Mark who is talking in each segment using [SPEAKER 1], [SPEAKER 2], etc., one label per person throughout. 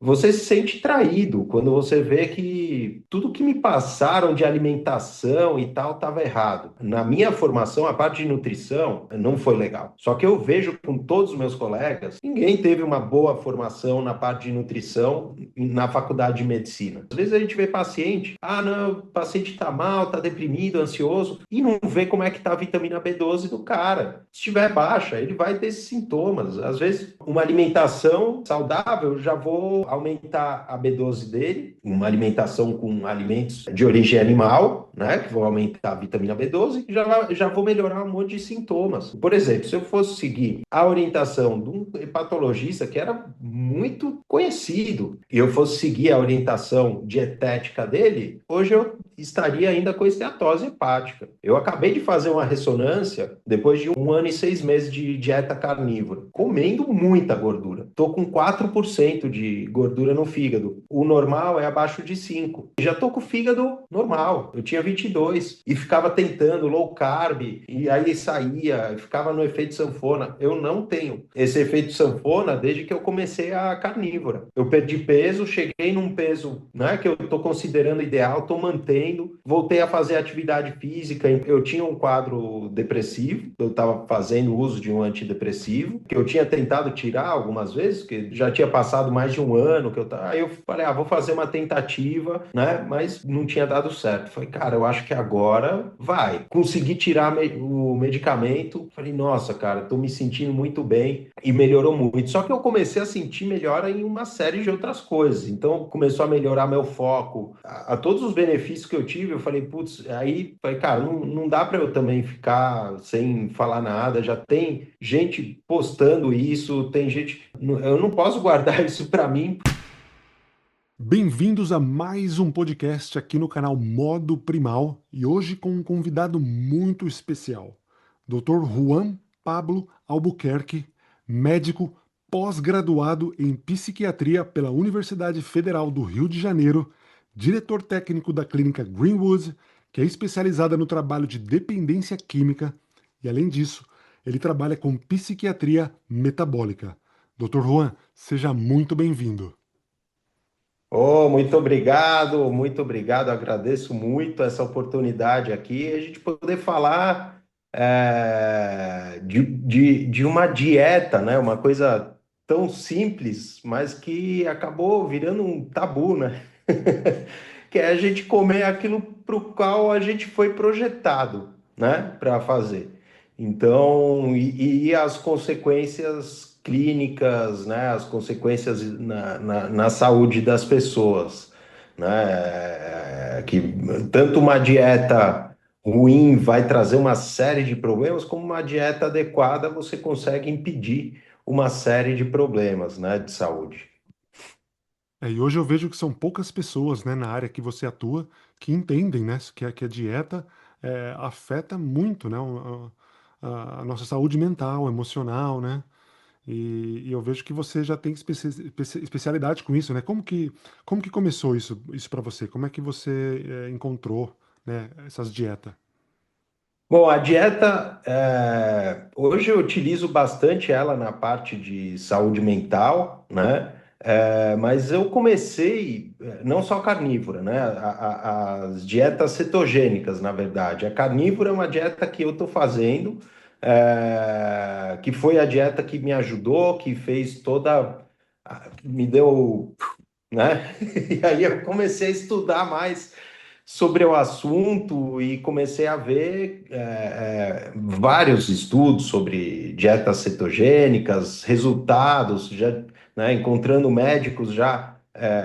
[SPEAKER 1] você se sente traído quando você vê que tudo que me passaram de alimentação e tal estava errado. Na minha formação, a parte de nutrição não foi legal. Só que eu vejo com todos os meus colegas, ninguém teve uma boa formação na parte de nutrição na faculdade de medicina. Às vezes a gente vê paciente, ah, não, o paciente está mal, está deprimido, ansioso, e não vê como é que está a vitamina B12 do cara. Se estiver baixa, ele vai ter esses sintomas. Às vezes, uma alimentação saudável, eu já vou aumentar a B12 dele, uma alimentação com alimentos de origem animal, né, que vão aumentar a vitamina B12, e já vou melhorar um monte de sintomas. Por exemplo, se eu fosse seguir a orientação de um hepatologista que era muito conhecido, e eu fosse seguir a orientação dietética dele, hoje eu estaria ainda com esteatose hepática. Eu acabei de fazer uma ressonância depois de 1 ano e 6 meses de dieta carnívora, comendo muita gordura. Estou com 4% de gordura no fígado. O normal é abaixo de 5. Já estou com o fígado normal. Eu tinha 22 e ficava tentando low carb e aí saía, ficava no efeito sanfona. Eu não tenho esse efeito sanfona desde que eu comecei a carnívora. Eu perdi peso, cheguei num peso, né, que eu estou considerando ideal, estou mantendo, voltei a fazer atividade física. Eu tinha um quadro depressivo, eu estava fazendo uso de um antidepressivo, que eu tinha tentado tirar algumas vezes, que já tinha passado mais de um ano que eu tava. Aí eu falei, vou fazer uma tentativa, né? Mas não tinha dado certo. Falei, cara, eu acho que agora vai. Consegui tirar o medicamento. Falei, nossa, cara, tô me sentindo muito bem e melhorou muito. Só que eu comecei a sentir melhora em uma série de outras coisas. Então começou a melhorar meu foco, a todos os benefícios que eu tive. Eu falei, putz, aí falei, cara, não dá para eu também ficar sem falar nada. Já tem gente postando isso, tem gente. Eu não posso guardar isso para mim.
[SPEAKER 2] Bem-vindos a mais um podcast aqui no canal Modo Primal e hoje com um convidado muito especial, Dr. Juan Pablo Albuquerque, médico pós-graduado em psiquiatria pela Universidade Federal do Rio de Janeiro, diretor técnico da clínica Greenwood, que é especializada no trabalho de dependência química e, além disso, ele trabalha com psiquiatria metabólica. Dr. Juan, seja muito bem-vindo.
[SPEAKER 1] Oh, muito obrigado, muito obrigado. Agradeço muito essa oportunidade aqui, a gente poder falar de uma dieta, né? Uma coisa tão simples, mas que acabou virando um tabu, né? Que é a gente comer aquilo para o qual a gente foi projetado, né? Para fazer. Então, e as consequências clínicas, né? As consequências na saúde das pessoas, né? Que tanto uma dieta ruim vai trazer uma série de problemas, como uma dieta adequada você consegue impedir uma série de problemas, né? De saúde.
[SPEAKER 2] E hoje eu vejo que são poucas pessoas, né, na área que você atua que entendem, né, que a dieta afeta muito, né, a nossa saúde mental, emocional, né? E eu vejo que você já tem especialidade com isso, né? Como que começou isso para você? Como é que você encontrou, né, essas dietas?
[SPEAKER 1] Bom, a dieta, hoje eu utilizo bastante ela na parte de saúde mental, né? Mas eu comecei não só carnívora, né? As dietas cetogênicas, na verdade. A carnívora é uma dieta que eu estou fazendo, que foi a dieta que me ajudou, que fez toda, me deu, né? E aí eu comecei a estudar mais sobre o assunto e comecei a ver vários estudos sobre dietas cetogênicas, resultados, já, né, encontrando médicos já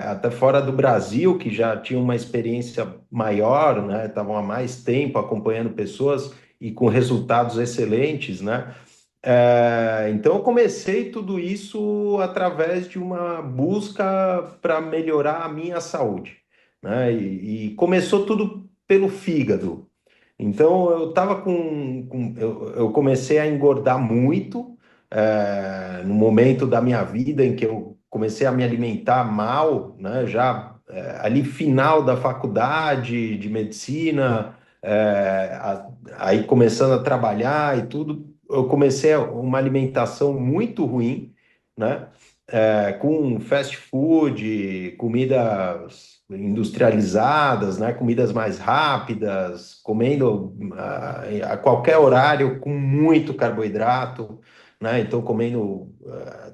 [SPEAKER 1] até fora do Brasil que já tinham uma experiência maior, né, estavam há mais tempo acompanhando pessoas e com resultados excelentes, né? Então eu comecei tudo isso através de uma busca para melhorar a minha saúde, né? E começou tudo pelo fígado. Então eu estava eu comecei a engordar muito no momento da minha vida em que eu comecei a me alimentar mal, né? Já ali final da faculdade de medicina, aí começando a trabalhar e tudo, eu comecei uma alimentação muito ruim, né? com fast food, comidas industrializadas, né? Comidas mais rápidas, comendo a qualquer horário com muito carboidrato, né? Então,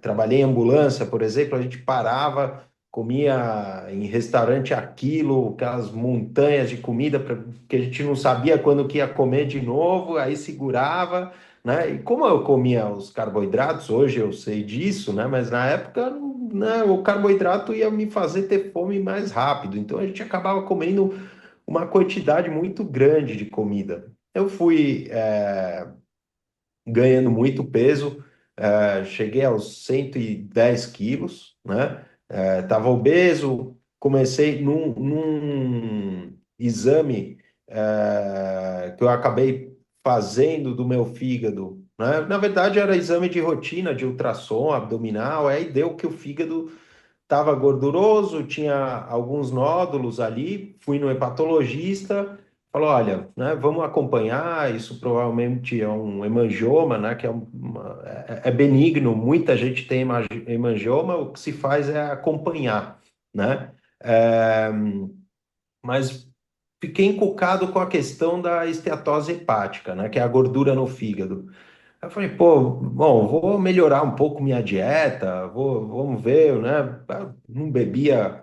[SPEAKER 1] trabalhei em ambulância, por exemplo, a gente parava, comia em restaurante aquilo, aquelas montanhas de comida que a gente não sabia quando que ia comer de novo, aí segurava, né? E como eu comia os carboidratos, hoje eu sei disso, né? Mas na época, né, o carboidrato ia me fazer ter fome mais rápido. Então a gente acabava comendo uma quantidade muito grande de comida. Eu fui ganhando muito peso, cheguei aos 110 quilos, né? Estava obeso, comecei num exame que eu acabei fazendo do meu fígado, né? Na verdade, era exame de rotina, de ultrassom abdominal, aí deu que o fígado estava gorduroso, tinha alguns nódulos ali, fui no hepatologista, falou, olha, né, vamos acompanhar, isso provavelmente é um hemangioma, né, que é benigno, muita gente tem hemangioma, o que se faz é acompanhar, né? É, mas fiquei encucado com a questão da esteatose hepática, né, que é a gordura no fígado. Aí eu falei, pô, bom, vou melhorar um pouco minha dieta, vamos ver, né? Eu não bebia,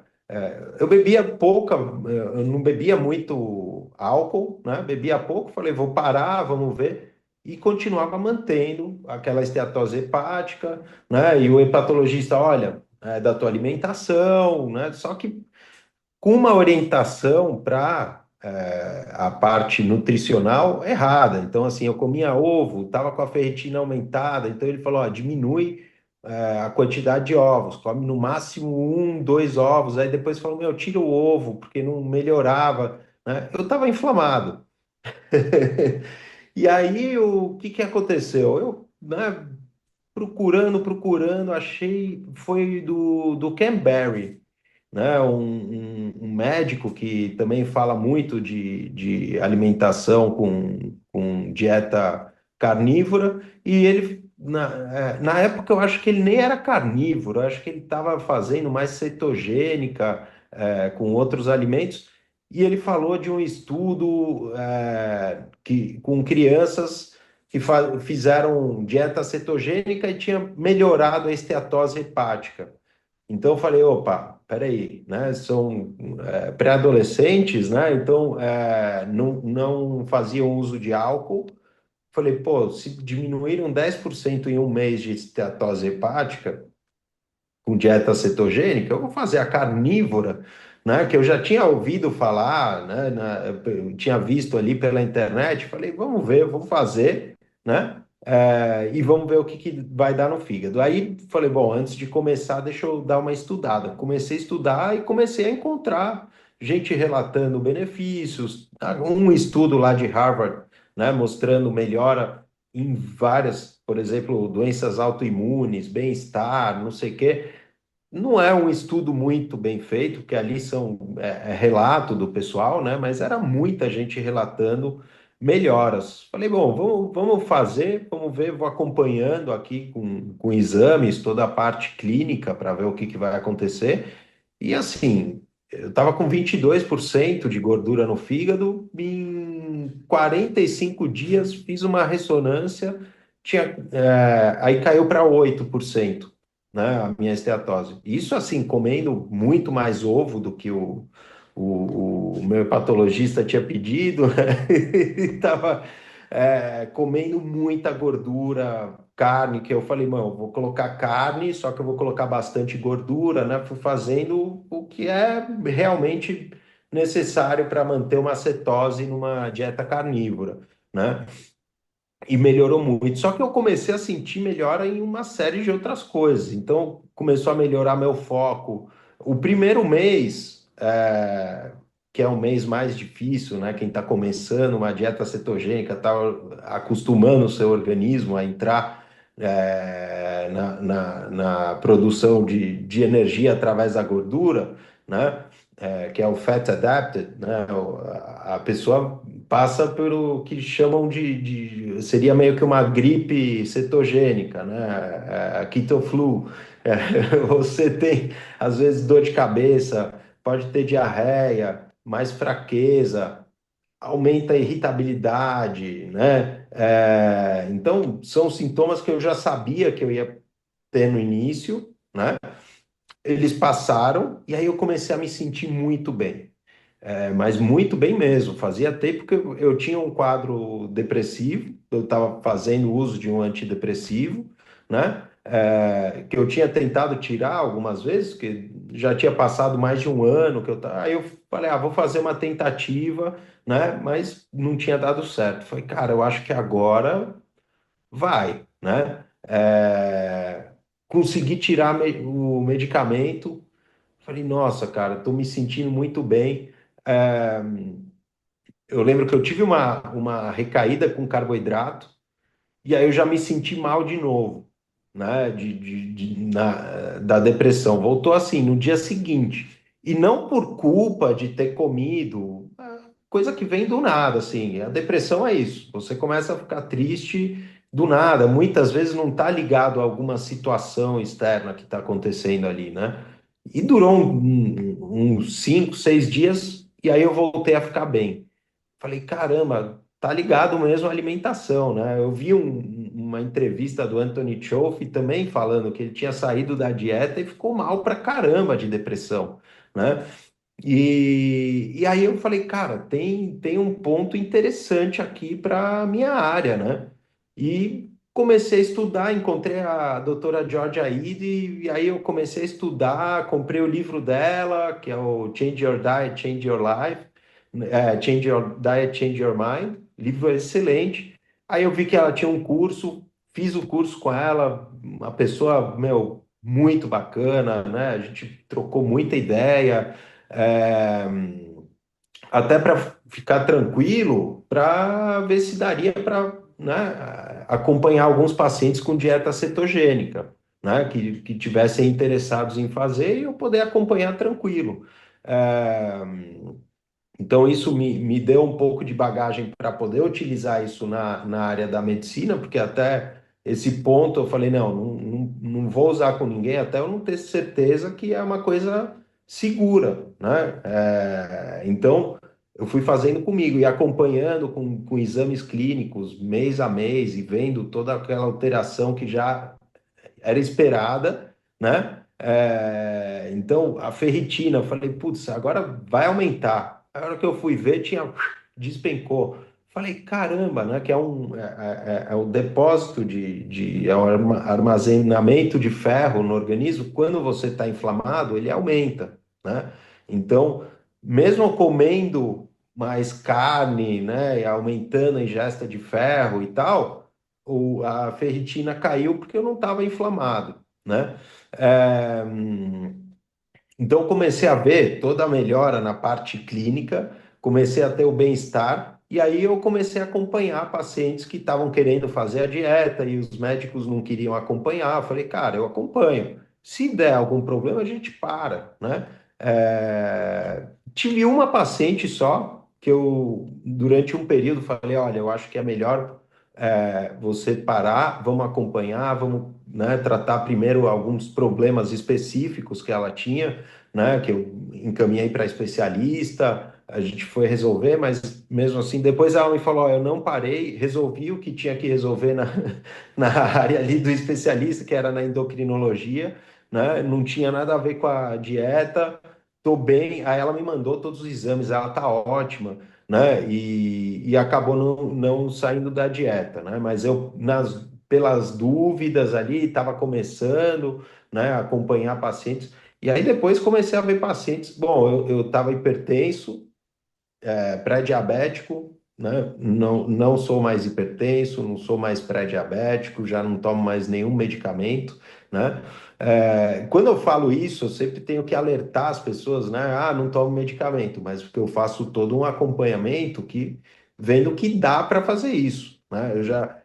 [SPEAKER 1] eu bebia pouca, eu não bebia muito álcool, né? Bebia pouco, falei, vou parar, vamos ver. E continuava mantendo aquela esteatose hepática, né? E o hepatologista, olha, é da tua alimentação, né? Só que com uma orientação para a parte nutricional errada. Então, assim, eu comia ovo, estava com a ferritina aumentada, então ele falou, ó, diminui a quantidade de ovos, come no máximo um, dois ovos, aí depois falou, meu, tira o ovo, porque não melhorava, né? Eu estava inflamado. E aí, o que que aconteceu? Eu, né, procurando, achei, foi do Ken Berry, né? Um médico que também fala muito de alimentação com dieta carnívora, e ele, na época, eu acho que ele nem era carnívoro, eu acho que ele estava fazendo mais cetogênica, com outros alimentos, e ele falou de um estudo com crianças que fizeram dieta cetogênica e tinha melhorado a esteatose hepática. Então eu falei, opa, peraí, né? São pré-adolescentes, né? Então não faziam uso de álcool. Falei, pô, se diminuíram 10% em um mês de esteatose hepática com dieta cetogênica, eu vou fazer a carnívora, né? Que eu já tinha ouvido falar, né? Eu tinha visto ali pela internet. Falei, vamos ver, vamos fazer, né? E vamos ver o que vai dar no fígado. Aí falei, bom, antes de começar, deixa eu dar uma estudada. Comecei a estudar e comecei a encontrar gente relatando benefícios. Um estudo lá de Harvard, né? Mostrando melhora em várias, por exemplo, doenças autoimunes, bem-estar, não sei o quê. Não é um estudo muito bem feito, porque ali é relato do pessoal, né? Mas era muita gente relatando melhoras. Falei, bom, vamos fazer, vamos ver, vou acompanhando aqui com exames, toda a parte clínica para ver o que, que vai acontecer. E assim, eu estava com 22% de gordura no fígado, em 45 dias fiz uma ressonância, aí caiu para 8%, né, a minha esteatose. Isso assim, comendo muito mais ovo do que o meu hepatologista tinha pedido, né? Estava comendo muita gordura, carne, que eu falei, mano, vou colocar carne, só que eu vou colocar bastante gordura, né? Fui fazendo o que é realmente necessário para manter uma cetose numa dieta carnívora, né? E melhorou muito. Só que eu comecei a sentir melhora em uma série de outras coisas. Então, começou a melhorar meu foco. O primeiro mês, que é um mês mais difícil, né? Quem está começando uma dieta cetogênica, está acostumando o seu organismo a entrar na produção de energia através da gordura, né? Que é o fat adapted, né? A pessoa passa pelo que chamam seria meio que uma gripe cetogênica, né? Keto flu. Você tem, às vezes, dor de cabeça, pode ter diarreia, mais fraqueza, aumenta a irritabilidade, né? Então, são sintomas que eu já sabia que eu ia ter no início, né? Eles passaram e aí eu comecei a me sentir muito bem. Mas muito bem mesmo. Fazia tempo que eu tinha um quadro depressivo, eu estava fazendo uso de um antidepressivo, né? Que eu tinha tentado tirar algumas vezes, que já tinha passado mais de um ano que eu tava. Aí eu falei, vou fazer uma tentativa, né? Mas não tinha dado certo. Falei, cara, eu acho que agora vai, né? Consegui tirar o medicamento. Falei, nossa, cara, estou me sentindo muito bem. É, eu lembro que eu tive uma recaída com carboidrato e aí eu já me senti mal de novo, né? Da depressão. Voltou assim no dia seguinte. E não por culpa de ter comido, coisa que vem do nada, assim. A depressão é isso. Você começa a ficar triste do nada. Muitas vezes não está ligado a alguma situação externa que está acontecendo ali, né? E durou uns 5, 6 dias e aí eu voltei a ficar bem. Falei, caramba, tá ligado mesmo à alimentação, né? Eu vi uma entrevista do Anthony Chouf também falando que ele tinha saído da dieta e ficou mal pra caramba de depressão, né? E aí eu falei, cara, tem um ponto interessante aqui para minha área, né? E comecei a estudar, encontrei a doutora Georgia Ide, e aí eu comecei a estudar, comprei o livro dela, que é o Change Your Diet, Change Your Life, Change Your Diet, Change Your Mind, livro excelente. Aí eu vi que ela tinha um curso, fiz o curso com ela, uma pessoa, meu, muito bacana, né? A gente trocou muita ideia, é, até para ficar tranquilo, para ver se daria para, né, acompanhar alguns pacientes com dieta cetogênica, né, que tivessem interessados em fazer e eu poder acompanhar tranquilo. É, então, isso me deu um pouco de bagagem para poder utilizar isso na área da medicina, porque até esse ponto eu falei, não vou usar com ninguém até eu não ter certeza que é uma coisa segura, né? Então, eu fui fazendo comigo e acompanhando com exames clínicos mês a mês e vendo toda aquela alteração que já era esperada, né? Então, a ferritina, eu falei, putz, agora vai aumentar. A hora que eu fui ver, despencou. Falei, caramba, né? Que é um depósito é um armazenamento de ferro no organismo. Quando você está inflamado, ele aumenta, né? Então, mesmo comendo mais carne, né? E aumentando a ingesta de ferro e tal, a ferritina caiu porque eu não estava inflamado, né? É, então comecei a ver toda a melhora na parte clínica, comecei a ter o bem-estar e aí eu comecei a acompanhar pacientes que estavam querendo fazer a dieta e os médicos não queriam acompanhar. Eu falei, cara, eu acompanho. Se der algum problema, a gente para, né? Tive uma paciente só que eu, durante um período, falei, olha, eu acho que é melhor você parar, vamos acompanhar, vamos, né, tratar primeiro alguns problemas específicos que ela tinha, né, que eu encaminhei para especialista, a gente foi resolver, mas mesmo assim, depois ela me falou, ó, eu não parei, resolvi o que tinha que resolver na área ali do especialista, que era na endocrinologia, né, não tinha nada a ver com a dieta, tô bem, aí ela me mandou todos os exames, ela tá ótima, né? E acabou não saindo da dieta, né? Mas eu, pelas dúvidas ali, estava começando, né, a acompanhar pacientes. E aí depois comecei a ver pacientes. Bom, eu estava hipertenso, pré-diabético, né? Não sou mais hipertenso, não sou mais pré-diabético, já não tomo mais nenhum medicamento, né? Quando eu falo isso, eu sempre tenho que alertar as pessoas, né? Ah, não tomo medicamento, mas porque eu faço todo um acompanhamento que vendo que dá para fazer isso, né?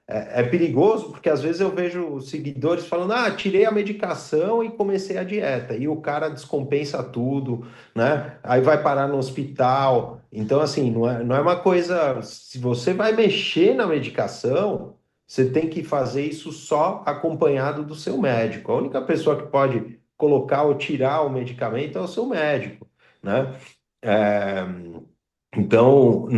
[SPEAKER 1] É perigoso porque às vezes eu vejo seguidores falando, ah, tirei a medicação e comecei a dieta, e o cara descompensa tudo, né? Aí vai parar no hospital. Então, assim, não é uma coisa. Se você vai mexer na medicação, você tem que fazer isso só acompanhado do seu médico. A única pessoa que pode colocar ou tirar o medicamento é o seu médico, né? É, então,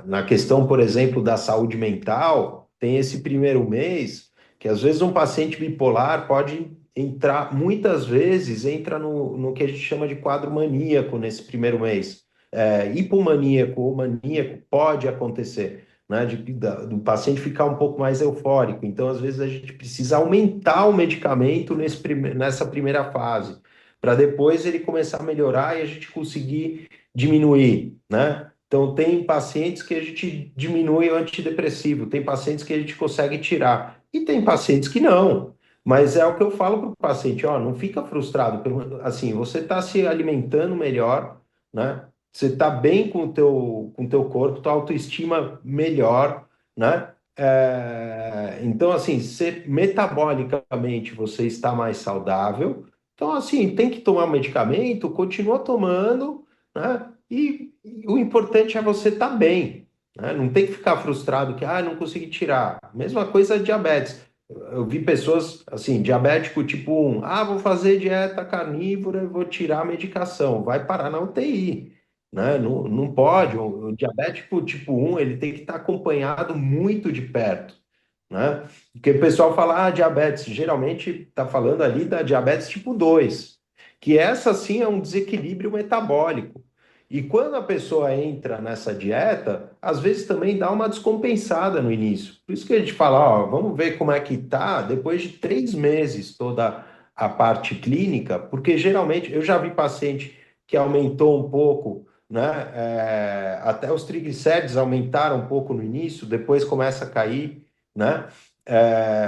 [SPEAKER 1] na questão, por exemplo, da saúde mental, tem esse primeiro mês que às vezes um paciente bipolar pode entrar, muitas vezes entra no que a gente chama de quadro maníaco nesse primeiro mês. Hipomaníaco ou maníaco pode acontecer, né, do paciente ficar um pouco mais eufórico. Então, às vezes, a gente precisa aumentar o medicamento nessa primeira fase, para depois ele começar a melhorar e a gente conseguir diminuir, né? Então, tem pacientes que a gente diminui o antidepressivo, tem pacientes que a gente consegue tirar, e tem pacientes que não. Mas é o que eu falo para o paciente, ó, não fica frustrado, assim, você está se alimentando melhor, né? Você está bem com o teu corpo, tua autoestima melhor, né? Então, assim, metabolicamente você está mais saudável. Então, assim, tem que tomar medicamento, continua tomando, né? E o importante é você estar bem, né? Não tem que ficar frustrado que, não consegui tirar. Mesma coisa diabetes. Eu vi pessoas, assim, diabético tipo 1, vou fazer dieta carnívora, vou tirar a medicação, vai parar na UTI, né? Não, não pode. O diabético tipo 1, ele tem que estar acompanhado muito de perto, né? Porque o pessoal fala, diabetes, geralmente está falando ali da diabetes tipo 2, que essa sim é um desequilíbrio metabólico. E quando a pessoa entra nessa dieta, às vezes também dá uma descompensada no início. Por isso que a gente fala, ó, vamos ver como é que tá depois de 3 meses toda a parte clínica, porque geralmente eu já vi paciente que aumentou um pouco, né? Até os triglicérides aumentaram um pouco no início, depois começa a cair, né?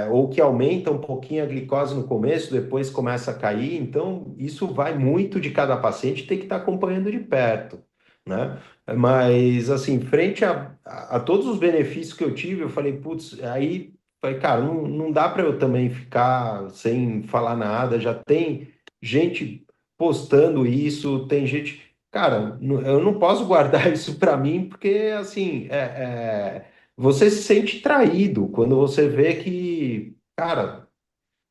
[SPEAKER 1] Ou que aumenta um pouquinho a glicose no começo, depois começa a cair. Então, isso vai muito de cada paciente, tem que estar acompanhando de perto, né? Mas, assim, frente a todos os benefícios que eu tive, eu falei, putz, aí, falei, cara, não dá para eu também ficar sem falar nada. Já tem gente postando isso, tem gente. Cara, eu não posso guardar isso para mim, porque, assim, você se sente traído quando você vê que, cara,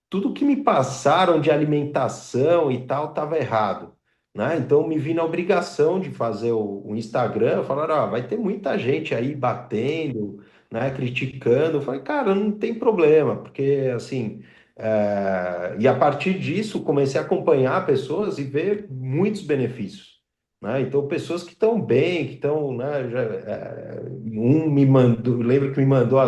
[SPEAKER 1] tudo que me passaram de alimentação e tal estava errado, né? Então me vi na obrigação de fazer o Instagram, falaram, vai ter muita gente aí batendo, né, criticando. Eu falei, cara, não tem problema, porque assim, e a partir disso comecei a acompanhar pessoas e ver muitos benefícios. Né? Então, pessoas que estão bem, que estão, né, um me mandou, lembro que me mandou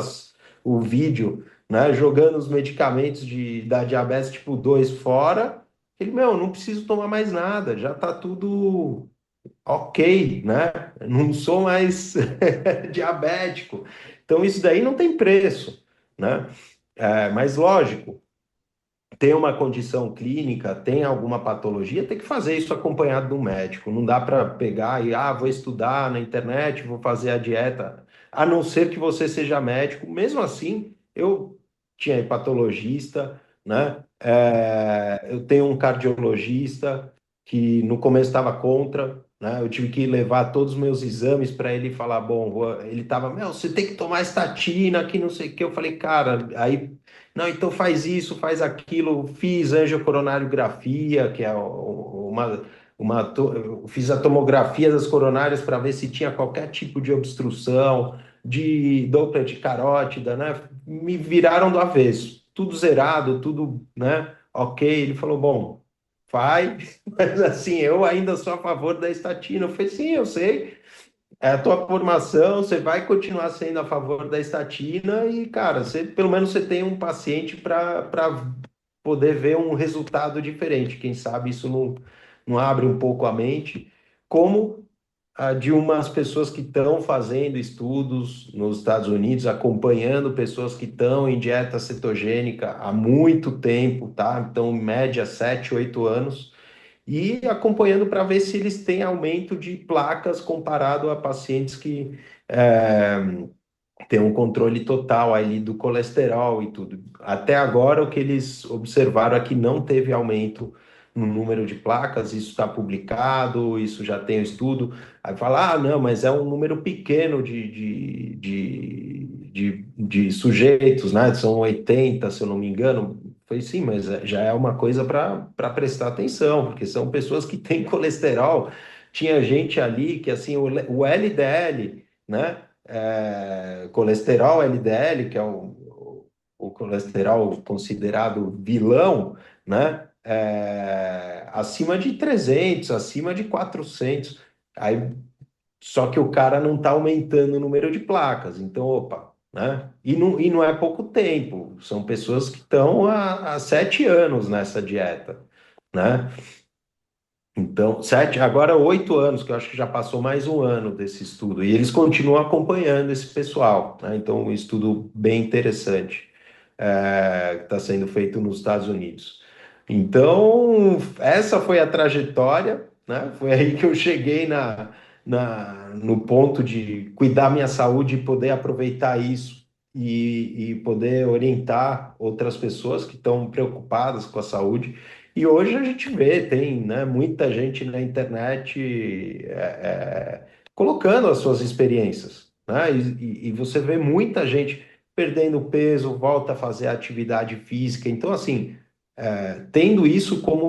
[SPEAKER 1] o vídeo, né, jogando os medicamentos da diabetes tipo 2 fora, ele, meu, não preciso tomar mais nada, já tá tudo ok, né? Não sou mais diabético. Então, isso daí não tem preço, né? Mas, lógico, tem uma condição clínica, tem alguma patologia, tem que fazer isso acompanhado de um médico. Não dá para pegar e, vou estudar na internet, vou fazer a dieta, a não ser que você seja médico. Mesmo assim, eu tinha hepatologista, né? Eu tenho um cardiologista que no começo estava contra, né? Eu tive que levar todos os meus exames para ele falar, bom, ele estava, meu, você tem que tomar estatina, que não sei o que. Eu falei, cara, aí não, então faz isso, faz aquilo. Fiz angiocoronariografia, que é fiz a tomografia das coronárias para ver se tinha qualquer tipo de obstrução, de Doppler de carótida, né? Me viraram do avesso, tudo zerado, tudo, né? Ok. Ele falou, bom, faz, mas assim, eu ainda sou a favor da estatina. Eu falei, sim, eu sei. É a tua formação, você vai continuar sendo a favor da estatina e, cara, pelo menos você tem um paciente para poder ver um resultado diferente. Quem sabe isso não abre um pouco a mente, como a de umas pessoas que estão fazendo estudos nos Estados Unidos, acompanhando pessoas que estão em dieta cetogênica há muito tempo, tá? Então, em média, 7, 8 anos e acompanhando para ver se eles têm aumento de placas comparado a pacientes que ter um controle total ali do colesterol e tudo. Até agora, o que eles observaram é que não teve aumento no número de placas, isso está publicado, isso já tem o estudo. Aí fala, ah, não, mas é um número pequeno de sujeitos, né? São 80, se eu não me engano. Foi sim, mas já é uma coisa para prestar atenção, porque são pessoas que têm colesterol. Tinha gente ali que, assim, o LDL, né? Colesterol LDL, que é o colesterol considerado vilão, né? Acima de 300, acima de 400. Aí, só que o cara não está aumentando o número de placas. Então, opa, né? E não é pouco tempo. São pessoas que estão há 7 anos nessa dieta, né? Então, 7, agora 8 anos, que eu acho que já passou mais um ano desse estudo, e eles continuam acompanhando esse pessoal, né? Então, um estudo bem interessante, que está sendo feito nos Estados Unidos. Então, essa foi a trajetória, né? Foi aí que eu cheguei no ponto de cuidar minha saúde e poder aproveitar isso e poder orientar outras pessoas que estão preocupadas com a saúde. E hoje a gente vê, tem, né, muita gente na internet colocando as suas experiências, né? E você vê muita gente perdendo peso, volta a fazer atividade física. Então, assim, tendo isso como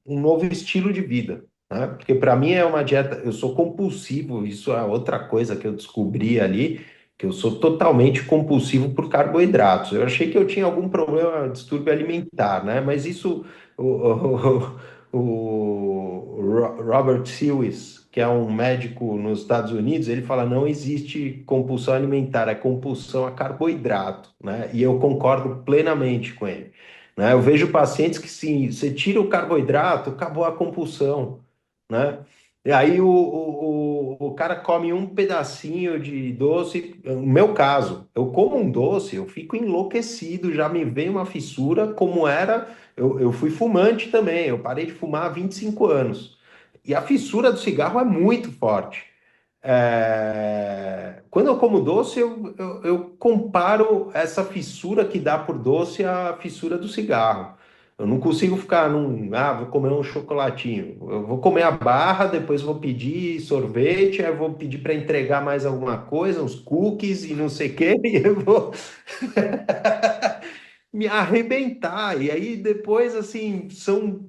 [SPEAKER 1] um novo estilo de vida, né? Porque para mim é uma dieta, eu sou compulsivo, isso é outra coisa que eu descobri ali, que eu sou totalmente compulsivo por carboidratos. Eu achei que eu tinha algum problema, distúrbio alimentar, né? Mas isso o Robert Lewis, que é um médico nos Estados Unidos, ele fala não existe compulsão alimentar, é compulsão a carboidrato, né? E eu concordo plenamente com ele, né? Eu vejo pacientes que sim, você tira o carboidrato, acabou a compulsão, né? E aí o cara come um pedacinho de doce. No meu caso, eu como um doce, eu fico enlouquecido, já me vem uma fissura, como era. Eu fui fumante também, eu parei de fumar há 25 anos. E a fissura do cigarro é muito forte. Quando eu como doce, eu comparo essa fissura que dá por doce à fissura do cigarro. Eu não consigo ficar vou comer um chocolatinho. Eu vou comer a barra, depois vou pedir sorvete, aí vou pedir para entregar mais alguma coisa, uns cookies e não sei o quê, e eu vou me arrebentar. E aí depois, assim, são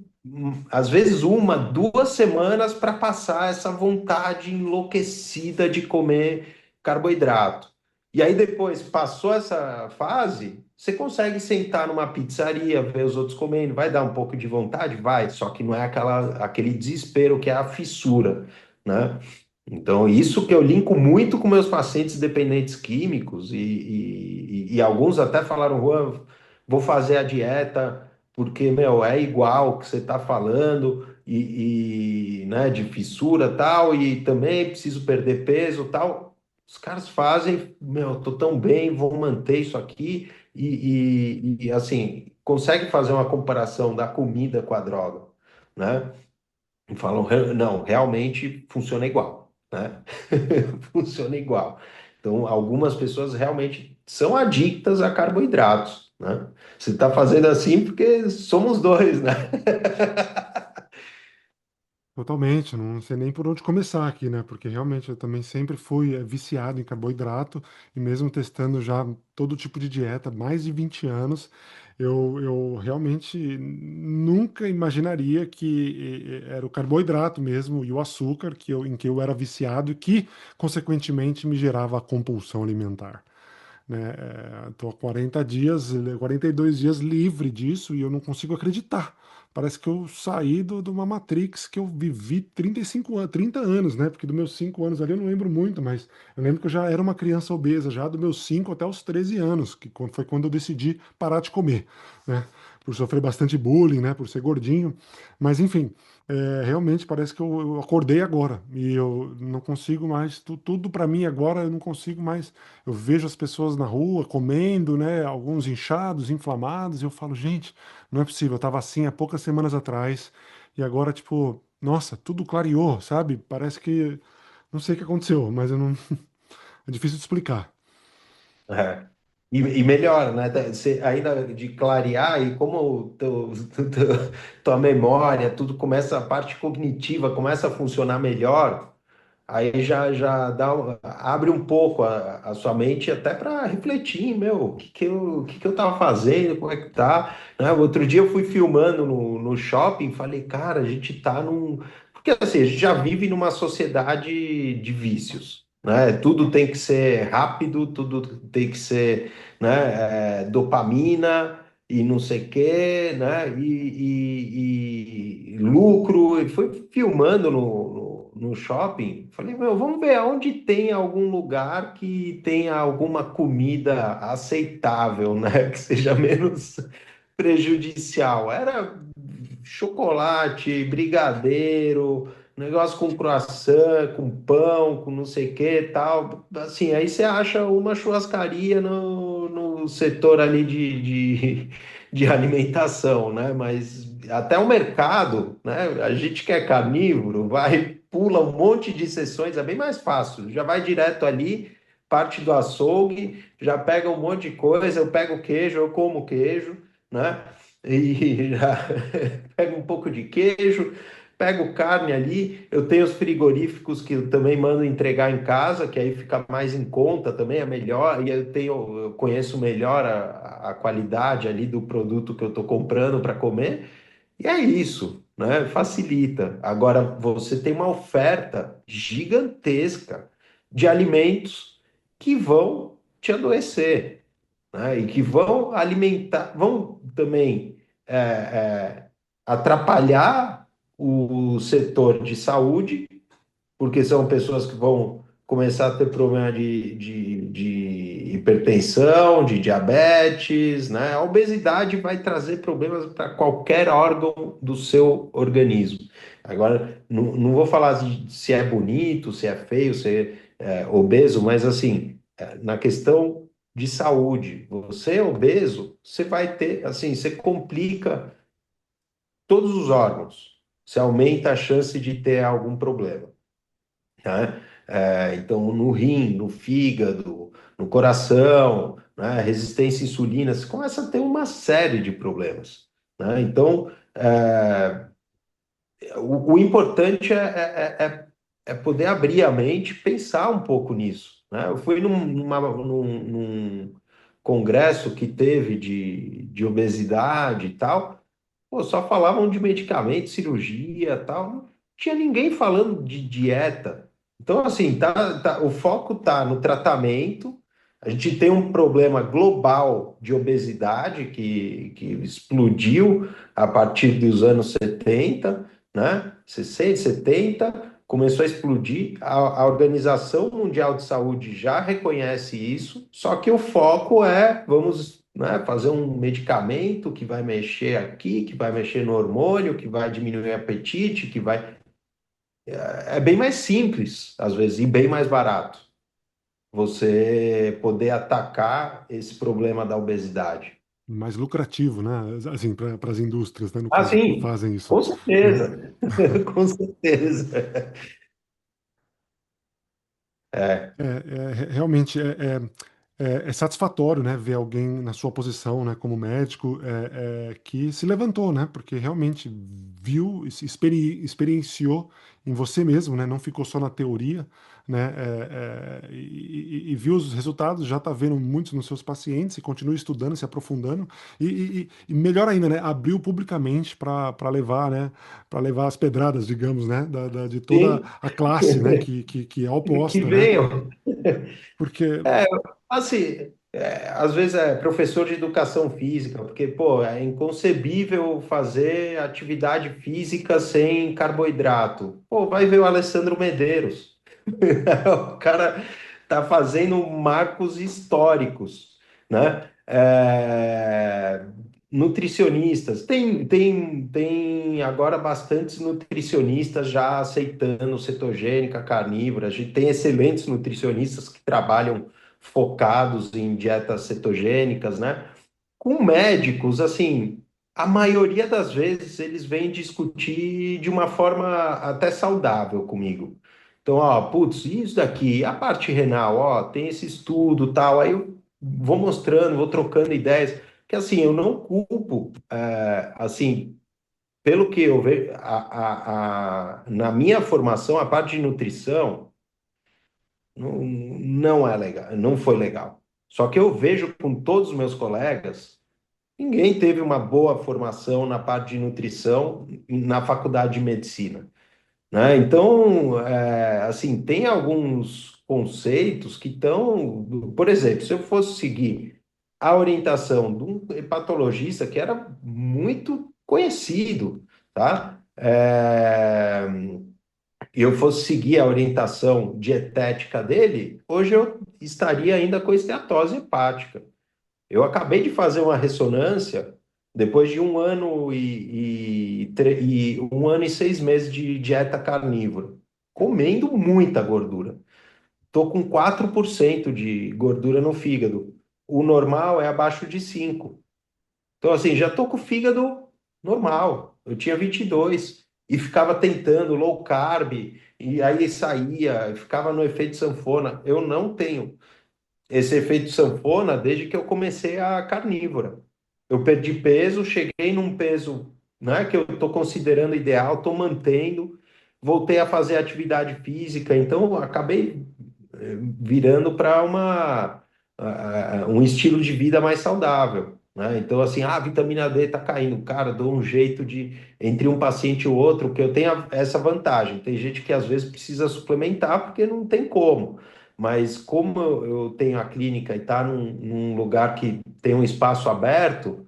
[SPEAKER 1] às vezes 1, 2 semanas para passar essa vontade enlouquecida de comer carboidrato. E aí depois passou essa fase, você consegue sentar numa pizzaria, ver os outros comendo, vai dar um pouco de vontade? Vai, só que não é aquele desespero que é a fissura, né? Então, isso que eu linko muito com meus pacientes dependentes químicos, e alguns até falaram, Juan, vou fazer a dieta, porque, meu, é igual o que você está falando, né, de fissura tal, e também preciso perder peso tal. Os caras fazem, meu, tô tão bem, vou manter isso aqui, assim, consegue fazer uma comparação da comida com a droga, né? E falam, não, realmente funciona igual, né? Funciona igual. Então, algumas pessoas realmente são adictas a carboidratos, né? Você está fazendo assim porque somos dois, né?
[SPEAKER 2] Totalmente, não sei nem por onde começar aqui, né? Porque realmente eu também sempre fui viciado em carboidrato e mesmo testando já todo tipo de dieta, mais de 20 anos, eu realmente nunca imaginaria que era o carboidrato mesmo e o açúcar em que eu era viciado e que, consequentemente, me gerava a compulsão alimentar, né? Estou há 40 dias, 42 dias livre disso e eu não consigo acreditar. Parece que eu saí de uma Matrix que eu vivi 35 anos, 30 anos, né? Porque dos meus 5 anos ali eu não lembro muito, mas eu lembro que eu já era uma criança obesa, já dos meus 5 até os 13 anos, que foi quando eu decidi parar de comer, né? Por sofrer bastante bullying, né? Por ser gordinho. Mas enfim, realmente parece que eu acordei agora e eu não consigo mais, tudo para mim agora eu não consigo mais. Eu vejo as pessoas na rua comendo, né? Alguns inchados, inflamados, e eu falo, gente, não é possível, eu tava assim há poucas semanas atrás, e agora, tipo, nossa, tudo clareou, sabe? Parece que. Não sei o que aconteceu, mas eu não. É difícil de explicar.
[SPEAKER 1] É. E melhora, né? Você, ainda de clarear, e como tua memória, tudo começa, a parte cognitiva começa a funcionar melhor, aí já abre um pouco a sua mente até para refletir, meu, o que que eu tava fazendo, como é que tá, né? Outro dia eu fui filmando no shopping, falei, cara, a gente tá num... Porque assim, a gente já vive numa sociedade de vícios, né? Tudo tem que ser rápido, tudo tem que ser, né, dopamina e não sei o quê, né? E lucro. E foi filmando no shopping. Falei, meu, vamos ver aonde tem algum lugar que tenha alguma comida aceitável, né? Que seja menos prejudicial. Era chocolate, brigadeiro, negócio com croissant, com pão, com não sei o que e tal. Assim, aí você acha uma churrascaria no setor ali de alimentação, né? Mas até o mercado, né? A gente que é carnívoro, vai, pula um monte de sessões, é bem mais fácil. Já vai direto ali, parte do açougue, já pega um monte de coisa, eu pego queijo, eu como queijo, né? E já pego um pouco de queijo, pego carne ali. Eu tenho os frigoríficos que eu também mando entregar em casa, que aí fica mais em conta também, é melhor. E eu conheço melhor a qualidade ali do produto que eu estou comprando para comer. E é isso, né? Facilita. Agora, você tem uma oferta gigantesca de alimentos que vão te adoecer, né? E que vão alimentar, vão também atrapalhar o setor de saúde, porque são pessoas que vão começar a ter problema de hipertensão, de diabetes, né? A obesidade vai trazer problemas para qualquer órgão do seu organismo. Agora, não vou falar se é bonito, se é feio, se é obeso, mas assim, na questão de saúde, você é obeso, você vai ter, assim, você complica todos os órgãos, você aumenta a chance de ter algum problema, né? Então, no rim, no fígado, no coração, né? Resistência à insulina, você começa a ter uma série de problemas, né? Então, o importante é poder abrir a mente, pensar um pouco nisso, né? Eu fui num congresso que teve de obesidade e tal. Pô, só falavam de medicamento, cirurgia, tal. Não tinha ninguém falando de dieta. Então, assim, o foco tá no tratamento. A gente tem um problema global de obesidade que explodiu a partir dos anos 70, né? 60, 70, começou a explodir. A Organização Mundial de Saúde já reconhece isso, só que o foco é, vamos, né, fazer um medicamento que vai mexer aqui, que vai mexer no hormônio, que vai diminuir o apetite, que vai. É bem mais simples, às vezes, e bem mais barato você poder atacar esse problema da obesidade.
[SPEAKER 2] Mais lucrativo, né? Assim, para as indústrias, né, no
[SPEAKER 1] Ah,
[SPEAKER 2] caso, que
[SPEAKER 1] sim,
[SPEAKER 2] fazem isso,
[SPEAKER 1] com
[SPEAKER 2] né?
[SPEAKER 1] certeza, com certeza. É,
[SPEAKER 2] Realmente é satisfatório, né, ver alguém na sua posição, né, como médico, que se levantou, né, porque realmente viu, experienciou em você mesmo, né, não ficou só na teoria, né, e viu os resultados, já está vendo muitos nos seus pacientes e continua estudando, se aprofundando e melhor ainda, né, abriu publicamente para levar, né, para levar as pedradas, digamos, né, de toda
[SPEAKER 1] sim,
[SPEAKER 2] a classe, né, que é
[SPEAKER 1] que
[SPEAKER 2] oposta, né,
[SPEAKER 1] venham.
[SPEAKER 2] porque
[SPEAKER 1] É, assim, às vezes é professor de educação física, porque, pô, é inconcebível fazer atividade física sem carboidrato. Pô, vai ver o Alessandro Medeiros. O cara tá fazendo marcos históricos, né? Nutricionistas, tem agora bastantes nutricionistas já aceitando cetogênica carnívora. A gente tem excelentes nutricionistas que trabalham focados em dietas cetogênicas, né? Com médicos, assim, a maioria das vezes eles vêm discutir de uma forma até saudável comigo. Então, ó, putz, isso daqui, a parte renal, ó, tem esse estudo, tal. Aí eu vou mostrando, vou trocando ideias, que assim, eu não culpo, assim, pelo que eu vejo, na minha formação, a parte de nutrição não é legal, não foi legal. Só que eu vejo com todos os meus colegas, ninguém teve uma boa formação na parte de nutrição na faculdade de medicina, né? Então, assim, tem alguns conceitos que estão, por exemplo, se eu fosse seguir a orientação de um hepatologista que era muito conhecido, tá? E eu fosse seguir a orientação dietética dele, hoje eu estaria ainda com esteatose hepática. Eu acabei de fazer uma ressonância depois de 1 ano e 6 meses de dieta carnívora, comendo muita gordura. Estou com 4% de gordura no fígado. O normal é abaixo de 5%. Então, assim, já estou com o fígado normal. Eu tinha 22 e ficava tentando low carb, e aí saía, ficava no efeito sanfona. Eu não tenho esse efeito sanfona desde que eu comecei a carnívora. Eu perdi peso, cheguei num peso, né, que eu estou considerando ideal, estou mantendo, voltei a fazer atividade física, então eu acabei virando para um estilo de vida mais saudável. Né? Então, assim, a vitamina D está caindo. Cara, dou um jeito de, entre um paciente e o outro, que eu tenho essa vantagem. Tem gente que às vezes precisa suplementar porque não tem como. Mas como eu tenho a clínica e está num lugar que tem um espaço aberto,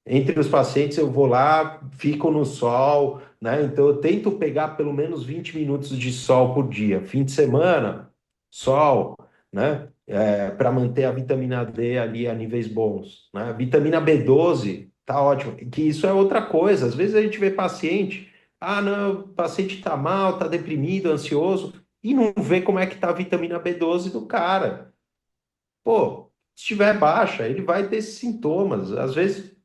[SPEAKER 1] entre os pacientes eu vou lá, fico no sol, né? Então eu tento pegar pelo menos 20 minutos de sol por dia. Fim de semana, sol, né? Para manter a vitamina D ali a níveis bons, né? Vitamina B12, tá ótimo. Que isso é outra coisa. Às vezes a gente vê paciente, ah, não, o paciente está mal, está deprimido, ansioso, e não vê como é que tá a vitamina B12 do cara. Pô, se estiver baixa, ele vai ter esses sintomas. Às vezes,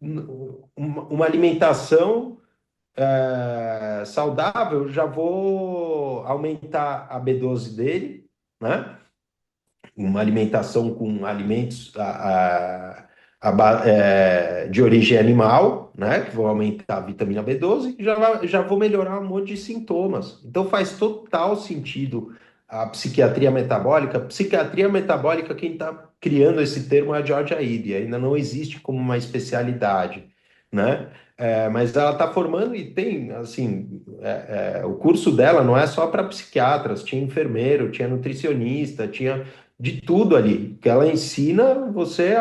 [SPEAKER 1] uma alimentação saudável, já vou aumentar a B12 dele, né? Uma alimentação com alimentos de origem animal, né? Que vão aumentar a vitamina B12, e já vou melhorar um monte de sintomas. Então faz total sentido a psiquiatria metabólica. Psiquiatria metabólica, quem está criando esse termo é a Georgia Ide, ainda não existe como uma especialidade, né? Mas ela está formando e tem, assim, o curso dela não é só para psiquiatras, tinha enfermeiro, tinha nutricionista, tinha de tudo ali, que ela ensina você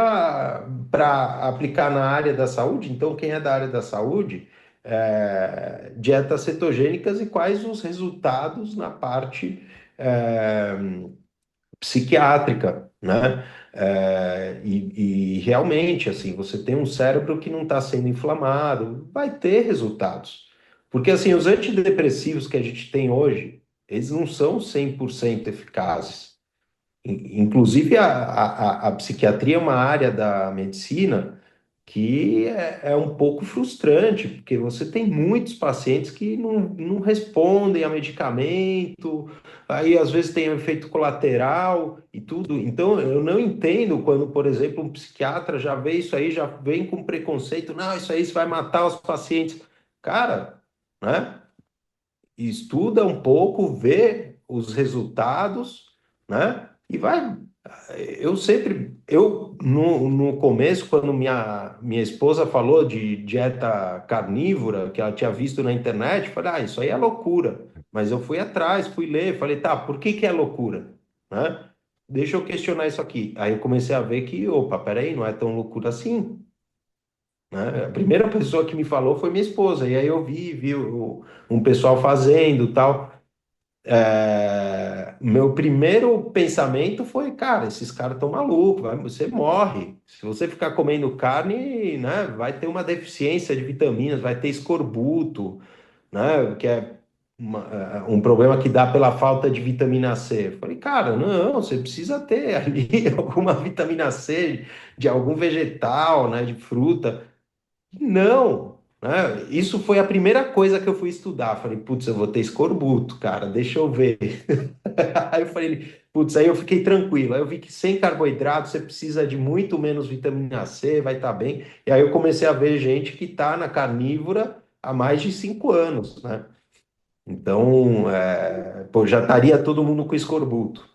[SPEAKER 1] para aplicar na área da saúde. Então, quem é da área da saúde, dietas cetogênicas e quais os resultados na parte é, psiquiátrica, né? E realmente, assim, você tem um cérebro que não está sendo inflamado, vai ter resultados. Porque, assim, os antidepressivos que a gente tem hoje, eles não são 100% eficazes. Inclusive, a psiquiatria é uma área da medicina que é um pouco frustrante, porque você tem muitos pacientes que não respondem a medicamento, aí às vezes tem um efeito colateral e tudo. Então, eu não entendo quando, por exemplo, um psiquiatra já vê isso aí, já vem com preconceito, não, isso vai matar os pacientes. Cara, né? Estuda um pouco, vê os resultados, né? E vai. Eu no começo, quando minha esposa falou de dieta carnívora, que ela tinha visto na internet, falei, ah, isso aí é loucura. Mas eu fui atrás, fui ler, falei, tá, por que é loucura? Né? Deixa eu questionar isso aqui. Aí eu comecei a ver que, opa, peraí, não é tão loucura assim. Né? A primeira pessoa que me falou foi minha esposa, e aí eu vi um pessoal fazendo tal. Meu primeiro pensamento foi, cara, esses caras estão malucos, você morre. Se você ficar comendo carne, né, vai ter uma deficiência de vitaminas, vai ter escorbuto, né, que é um problema que dá pela falta de vitamina C. Eu falei, cara, não, você precisa ter ali alguma vitamina C de algum vegetal, né, de fruta. Não, né? Isso foi a primeira coisa que eu fui estudar. Falei, putz, eu vou ter escorbuto, cara, deixa eu ver. Aí eu falei, putz, aí eu fiquei tranquilo. Aí eu vi que sem carboidrato você precisa de muito menos vitamina C, vai estar bem. E aí eu comecei a ver gente que está na carnívora há mais de 5 anos, né? Então, pô, já estaria todo mundo com escorbuto.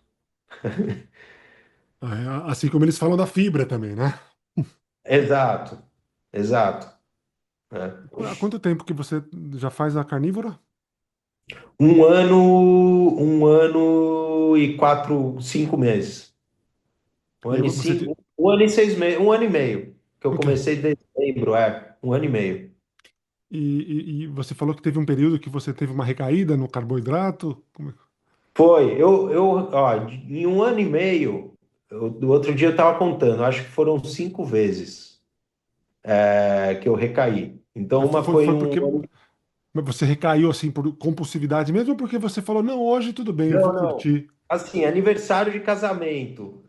[SPEAKER 2] Assim como eles falam da fibra também, né?
[SPEAKER 1] Exato, exato. Né?
[SPEAKER 2] Há quanto tempo que você já faz a carnívora?
[SPEAKER 1] 1 ano e 5 meses. Um
[SPEAKER 2] E aí
[SPEAKER 1] ano e
[SPEAKER 2] você,
[SPEAKER 1] cinco, 1 ano e 6 meses, 1 ano e meio. Que eu
[SPEAKER 2] então,
[SPEAKER 1] comecei em dezembro, 1 ano e meio.
[SPEAKER 2] e você falou que teve um período que você teve uma recaída no carboidrato?
[SPEAKER 1] Foi, ó, em 1 ano e meio, do outro dia eu estava contando, acho que foram 5 vezes que eu recaí. Então,
[SPEAKER 2] Mas
[SPEAKER 1] uma
[SPEAKER 2] foi
[SPEAKER 1] foi
[SPEAKER 2] porque mas você recaiu assim por compulsividade mesmo ou porque você falou, não, hoje tudo bem, eu vou
[SPEAKER 1] Não, não.
[SPEAKER 2] curtir?
[SPEAKER 1] Assim, aniversário de casamento.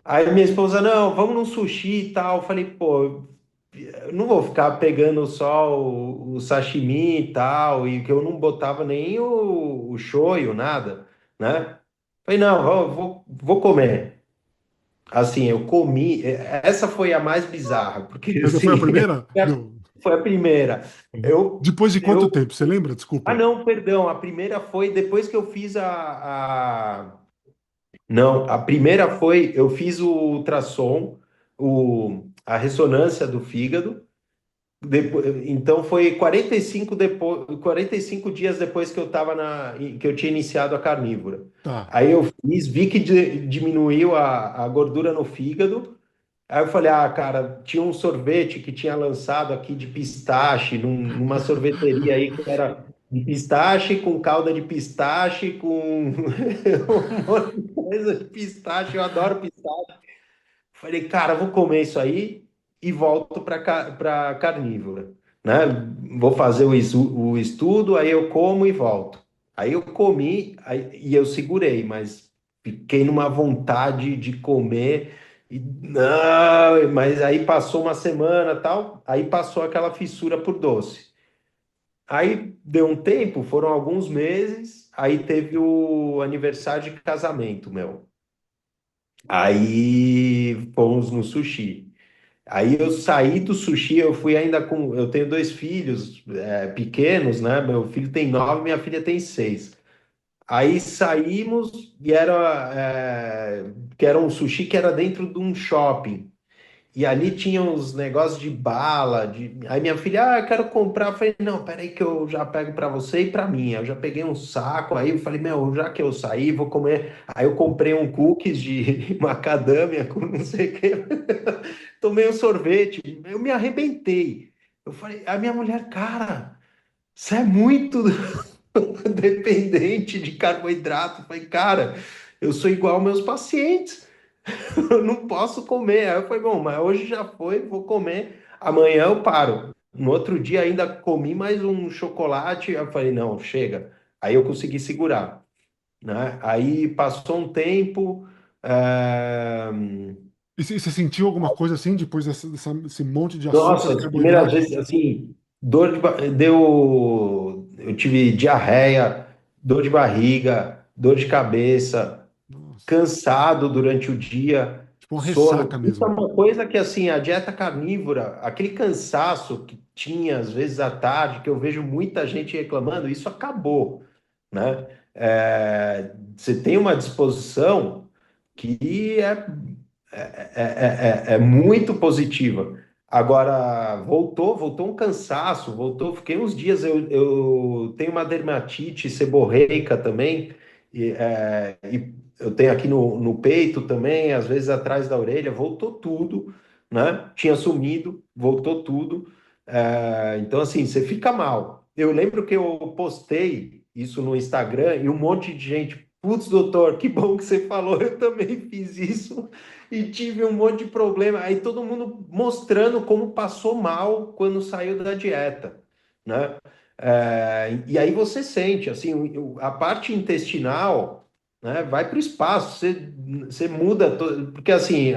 [SPEAKER 1] Aí minha esposa, não, vamos no sushi e tal. Eu falei, pô, eu não vou ficar pegando só o sashimi e tal, e que eu não botava nem o shoyu, nada, né? Falei, não, vou comer. Assim, eu comi. Essa foi a mais bizarra, porque
[SPEAKER 2] Essa foi a
[SPEAKER 1] assim,
[SPEAKER 2] primeira? Não.
[SPEAKER 1] foi a primeira.
[SPEAKER 2] Depois de quanto
[SPEAKER 1] Eu,
[SPEAKER 2] tempo? Você lembra? Desculpa.
[SPEAKER 1] não, perdão, a primeira foi depois que eu fiz não, a primeira foi, eu fiz o ultrassom, a ressonância do fígado. Então foi 45 dias depois que que eu tinha iniciado a carnívora.
[SPEAKER 2] Tá.
[SPEAKER 1] Aí eu fiz, vi que diminuiu a gordura no fígado. Aí eu falei, ah, cara, tinha um sorvete que tinha lançado aqui de pistache, numa sorveteria aí que era de pistache, com calda de pistache, com um monte de coisa de pistache, eu adoro pistache. Falei, cara, vou comer isso aí e volto para carnívora, né? Vou fazer o estudo, aí eu como e volto. Aí eu comi e eu segurei, mas fiquei numa vontade de comer e não, mas aí passou uma semana, tal, aí passou aquela fissura por doce. Aí deu um tempo, foram alguns meses, aí teve o aniversário de casamento, meu. Aí fomos no sushi. Aí eu saí do sushi, eu fui ainda com. Eu tenho dois filhos pequenos, né? Meu filho tem 9, minha filha tem 6. Aí saímos e que era um sushi que era dentro de um shopping. E ali tinha uns negócios de bala. Aí minha filha, eu quero comprar. Eu falei, não, peraí que eu já pego para você e para mim. Eu já peguei um saco. Aí eu falei, meu, já que eu saí, vou comer. Aí eu comprei um cookies de macadâmia com não sei o que. Tomei um sorvete. Eu me arrebentei. Eu falei, a minha mulher, cara, você é muito dependente de carboidrato. Eu falei, cara, eu sou igual aos meus pacientes. Eu não posso comer. Aí eu falei, bom, mas hoje já foi, vou comer. Amanhã eu paro. No outro dia ainda comi mais um chocolate. Aí eu falei, não, chega. Aí eu consegui segurar, né? Aí passou um tempo. eh,
[SPEAKER 2] E você sentiu alguma coisa assim depois desse monte de açúcar
[SPEAKER 1] Nossa,
[SPEAKER 2] e
[SPEAKER 1] as primeiras
[SPEAKER 2] carboidrato?
[SPEAKER 1] vezes, assim, deu. Eu tive diarreia, dor de barriga, dor de cabeça,
[SPEAKER 2] Nossa.
[SPEAKER 1] cansado durante o dia,
[SPEAKER 2] Tipo uma ressaca
[SPEAKER 1] sono. Isso é
[SPEAKER 2] mesmo.
[SPEAKER 1] uma coisa que, assim, a dieta carnívora, aquele cansaço que tinha às vezes à tarde, que eu vejo muita gente reclamando, isso acabou, né? Você tem uma disposição que é muito positiva. Agora, voltou um cansaço, fiquei uns dias, eu tenho uma dermatite seborreica também, e eu tenho aqui no peito também, às vezes atrás da orelha, voltou tudo, né? Tinha sumido, voltou tudo. Então, assim, você fica mal. Eu lembro que eu postei isso no Instagram e um monte de gente, putz, doutor, que bom que você falou, eu também fiz isso e tive um monte de problema. Aí todo mundo mostrando como passou mal quando saiu da dieta, né? E aí você sente, assim, a parte intestinal. né? Vai para o espaço, você muda, porque assim,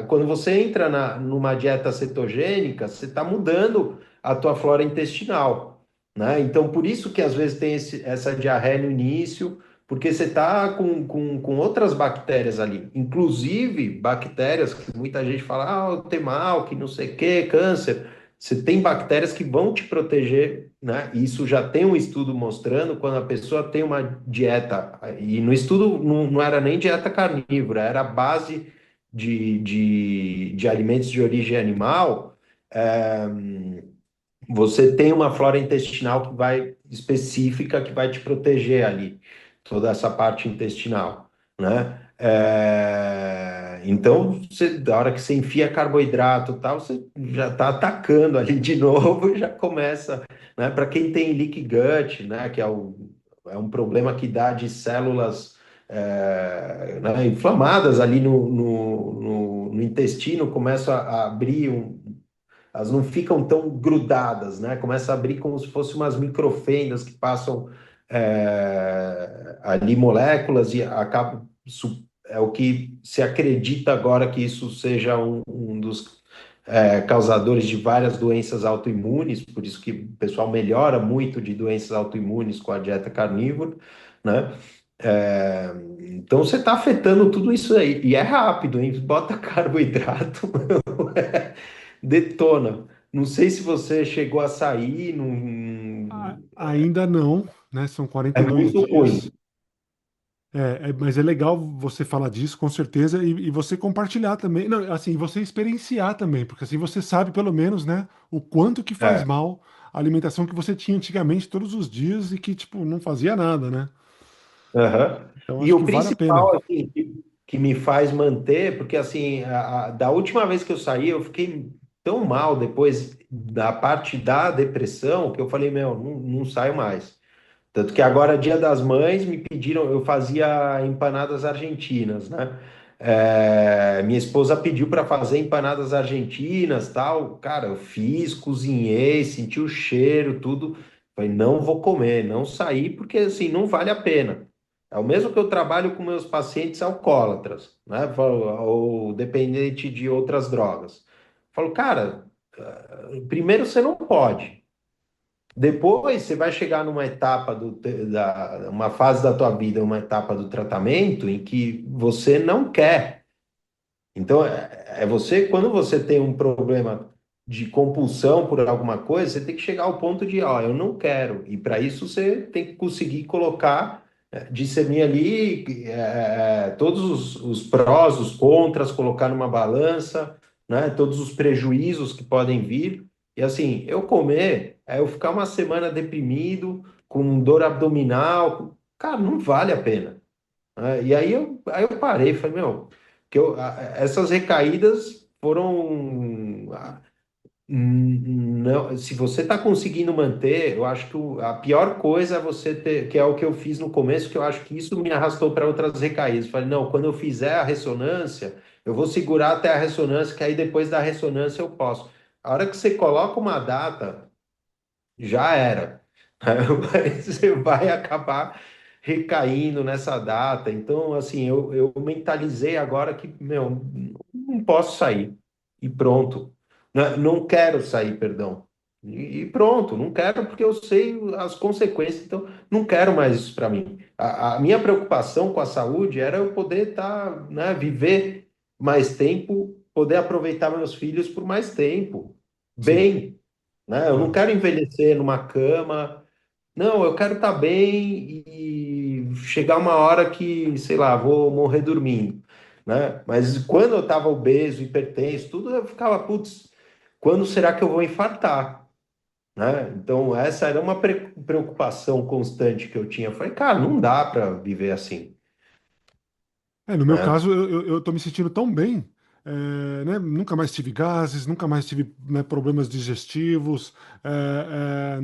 [SPEAKER 1] quando você entra numa dieta cetogênica, você está mudando a tua flora intestinal, né? Então, por isso que às vezes tem essa diarreia no início, porque você está com outras bactérias ali, inclusive bactérias que muita gente fala, ah, tem mal, que não sei o que, câncer. Você tem bactérias que vão te proteger, né? Isso já tem um estudo mostrando quando a pessoa tem uma dieta, e no estudo não era nem dieta carnívora, era a base de alimentos de origem animal. é, Você tem uma flora intestinal que vai específica que vai te proteger ali, toda essa parte intestinal, né? Então, da hora que você enfia carboidrato e tal, você já está atacando ali de novo e já começa, né? Para quem tem leaky gut, né? Que é um problema que dá de células né, inflamadas ali no intestino, começa a abrir elas não ficam tão grudadas, né? Começa a abrir como se fossem umas microfendas que passam ali moléculas e acaba. É o que se acredita agora que isso seja um dos causadores de várias doenças autoimunes, por isso que o pessoal melhora muito de doenças autoimunes com a dieta carnívora, né? Então você está afetando tudo isso aí, e é rápido, hein? Bota carboidrato, detona. Não sei se você chegou a sair,
[SPEAKER 2] Ainda não, né? São
[SPEAKER 1] é
[SPEAKER 2] 42
[SPEAKER 1] muito
[SPEAKER 2] dias.
[SPEAKER 1] ruim.
[SPEAKER 2] Mas é legal você falar disso, com certeza, e você compartilhar também, não, assim, você experienciar também, porque assim você sabe pelo menos, né, o quanto que faz
[SPEAKER 1] É.
[SPEAKER 2] mal a alimentação que você tinha antigamente todos os dias e que, tipo, não fazia nada, né?
[SPEAKER 1] Aham.
[SPEAKER 2] Então
[SPEAKER 1] E
[SPEAKER 2] acho
[SPEAKER 1] o
[SPEAKER 2] que vale a pena.
[SPEAKER 1] principal, assim, que me faz manter, porque assim, da última vez que eu saí, eu fiquei tão mal depois da parte da depressão que eu falei, meu, não saio mais. Tanto que agora, Dia das Mães, me pediram, eu fazia empanadas argentinas, né? Minha esposa pediu para fazer empanadas argentinas, tal. Cara, eu fiz, cozinhei, senti o cheiro, tudo. Falei, não vou comer, não sair, porque assim, não vale a pena. É o mesmo que eu trabalho com meus pacientes alcoólatras, né? Ou dependente de outras drogas. Falo, cara, primeiro você não pode. Depois você vai chegar numa etapa uma fase da tua vida, uma etapa do tratamento em que você não quer. Então, você, quando você tem um problema de compulsão por alguma coisa, você tem que chegar ao ponto de, ó, eu não quero. E para isso você tem que conseguir colocar, discernir ali todos os prós, os contras, colocar numa balança, né, todos os prejuízos que podem vir. E assim, eu comer, eu ficar uma semana deprimido, com dor abdominal, cara, não vale a pena. E aí eu parei, falei, meu, essas recaídas foram. Não, se você está conseguindo manter, eu acho que a pior coisa é você ter, que é o que eu fiz no começo, que eu acho que isso me arrastou para outras recaídas. Falei, não, quando eu fizer a ressonância, eu vou segurar até a ressonância, que aí depois da ressonância eu posso. A hora que você coloca uma data, já era. Mas você vai acabar recaindo nessa data. Então, assim, eu mentalizei agora que, meu, não posso sair. E pronto. Não quero sair, perdão. E pronto, não quero porque eu sei as consequências, então não quero mais isso para mim. A minha preocupação com a saúde era eu poder estar, né, viver mais tempo, poder aproveitar meus filhos por mais tempo,
[SPEAKER 2] Sim.
[SPEAKER 1] bem, né? Eu não
[SPEAKER 2] É.
[SPEAKER 1] quero envelhecer numa cama. Não, eu quero estar bem e chegar uma hora que, sei lá, vou morrer dormindo, né? Mas quando eu estava obeso, hipertenso, tudo, eu ficava, putz, quando será que eu vou infartar, né? Então, essa era uma preocupação constante que eu tinha. Eu falei, cara, não dá para viver assim,
[SPEAKER 2] No meu
[SPEAKER 1] né?
[SPEAKER 2] caso, eu tô me sentindo tão bem, né? Nunca mais tive gases, nunca mais tive, né, problemas digestivos,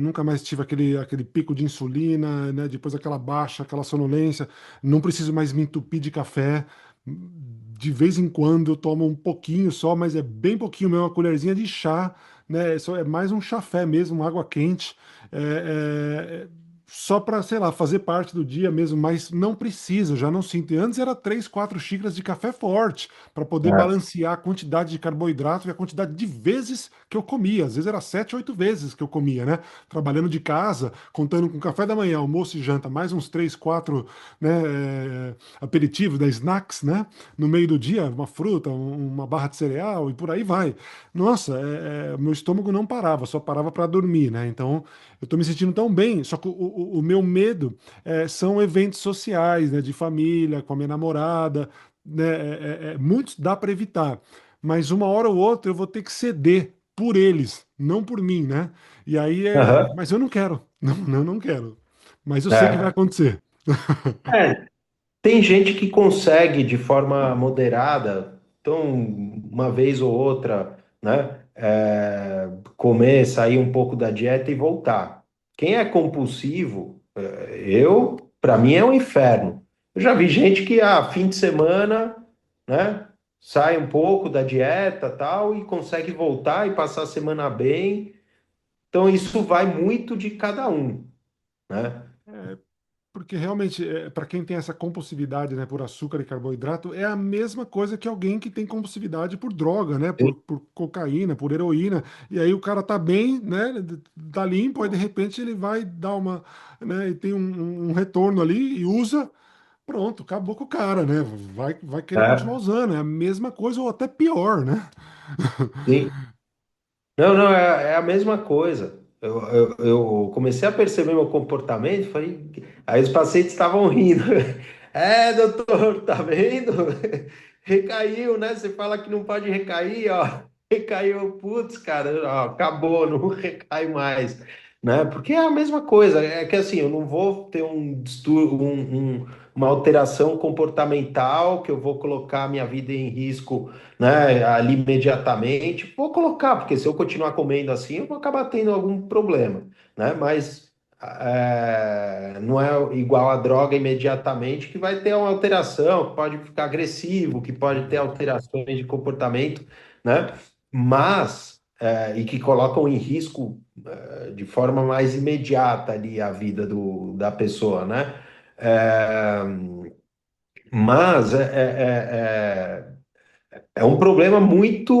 [SPEAKER 2] nunca mais tive aquele pico de insulina, né? Depois aquela baixa, aquela sonolência. Não preciso mais me entupir de café. De vez em quando eu tomo um pouquinho só, mas é bem pouquinho mesmo, uma colherzinha de chá, né? Só é mais um chafé mesmo, água quente. É, é, só para, sei lá, fazer parte do dia mesmo, mas não precisa, eu já não sinto. E antes era 3, 4 xícaras de café forte, para poder
[SPEAKER 1] É.
[SPEAKER 2] balancear a quantidade de carboidrato e a quantidade de vezes que eu comia. Às vezes era 7, 8 vezes que eu comia, né? Trabalhando de casa, contando com café da manhã, almoço e janta, mais uns 3, 4, né, aperitivos, né, snacks, né? No meio do dia, uma fruta, uma barra de cereal e por aí vai. Nossa, meu estômago não parava, só parava para dormir, né? Então eu tô me sentindo tão bem, só que o meu medo são eventos sociais, né, de família, com a minha namorada, né, muitos dá para evitar, mas uma hora ou outra eu vou ter que ceder por eles, não por mim, né? E aí
[SPEAKER 1] Aham.
[SPEAKER 2] mas eu não quero, não quero, mas eu sei que vai
[SPEAKER 1] É.
[SPEAKER 2] acontecer.
[SPEAKER 1] É, tem gente que consegue de forma moderada, então, uma vez ou outra, né, comer, sair um pouco da dieta e voltar. Quem é compulsivo, para mim é um inferno. Eu já vi gente que, fim de semana, né, sai um pouco da dieta, tal, e consegue voltar e passar a semana bem. Então, isso vai muito de cada um, né?
[SPEAKER 2] É, porque realmente, para quem tem essa compulsividade, né, por açúcar e carboidrato, é a mesma coisa que alguém que tem compulsividade por droga, né, por cocaína, por heroína. E aí o cara tá bem, né, tá limpo, aí de repente ele vai dar uma, né, e tem um retorno ali e usa, pronto, acabou com o cara, né? Vai querer continuar
[SPEAKER 1] É,
[SPEAKER 2] usando, é a mesma coisa ou até pior, né?
[SPEAKER 1] sim. Não, não, é a mesma coisa. Eu comecei a perceber meu comportamento, falei, aí os pacientes estavam rindo. É, doutor, tá vendo? Recaiu, né? Você fala que não pode recair, ó. Recaiu, putz, cara, ó, acabou, não recai mais, né? Porque é a mesma coisa. É que assim, eu não vou ter uma alteração comportamental que eu vou colocar a minha vida em risco, né, ali imediatamente. Vou colocar, porque se eu continuar comendo assim, eu vou acabar tendo algum problema, né? Mas não é igual a droga imediatamente, que vai ter uma alteração, que pode ficar agressivo, que pode ter alterações de comportamento, né? Mas, e que colocam em risco, de forma mais imediata ali a vida da pessoa, né? É, mas é um problema muito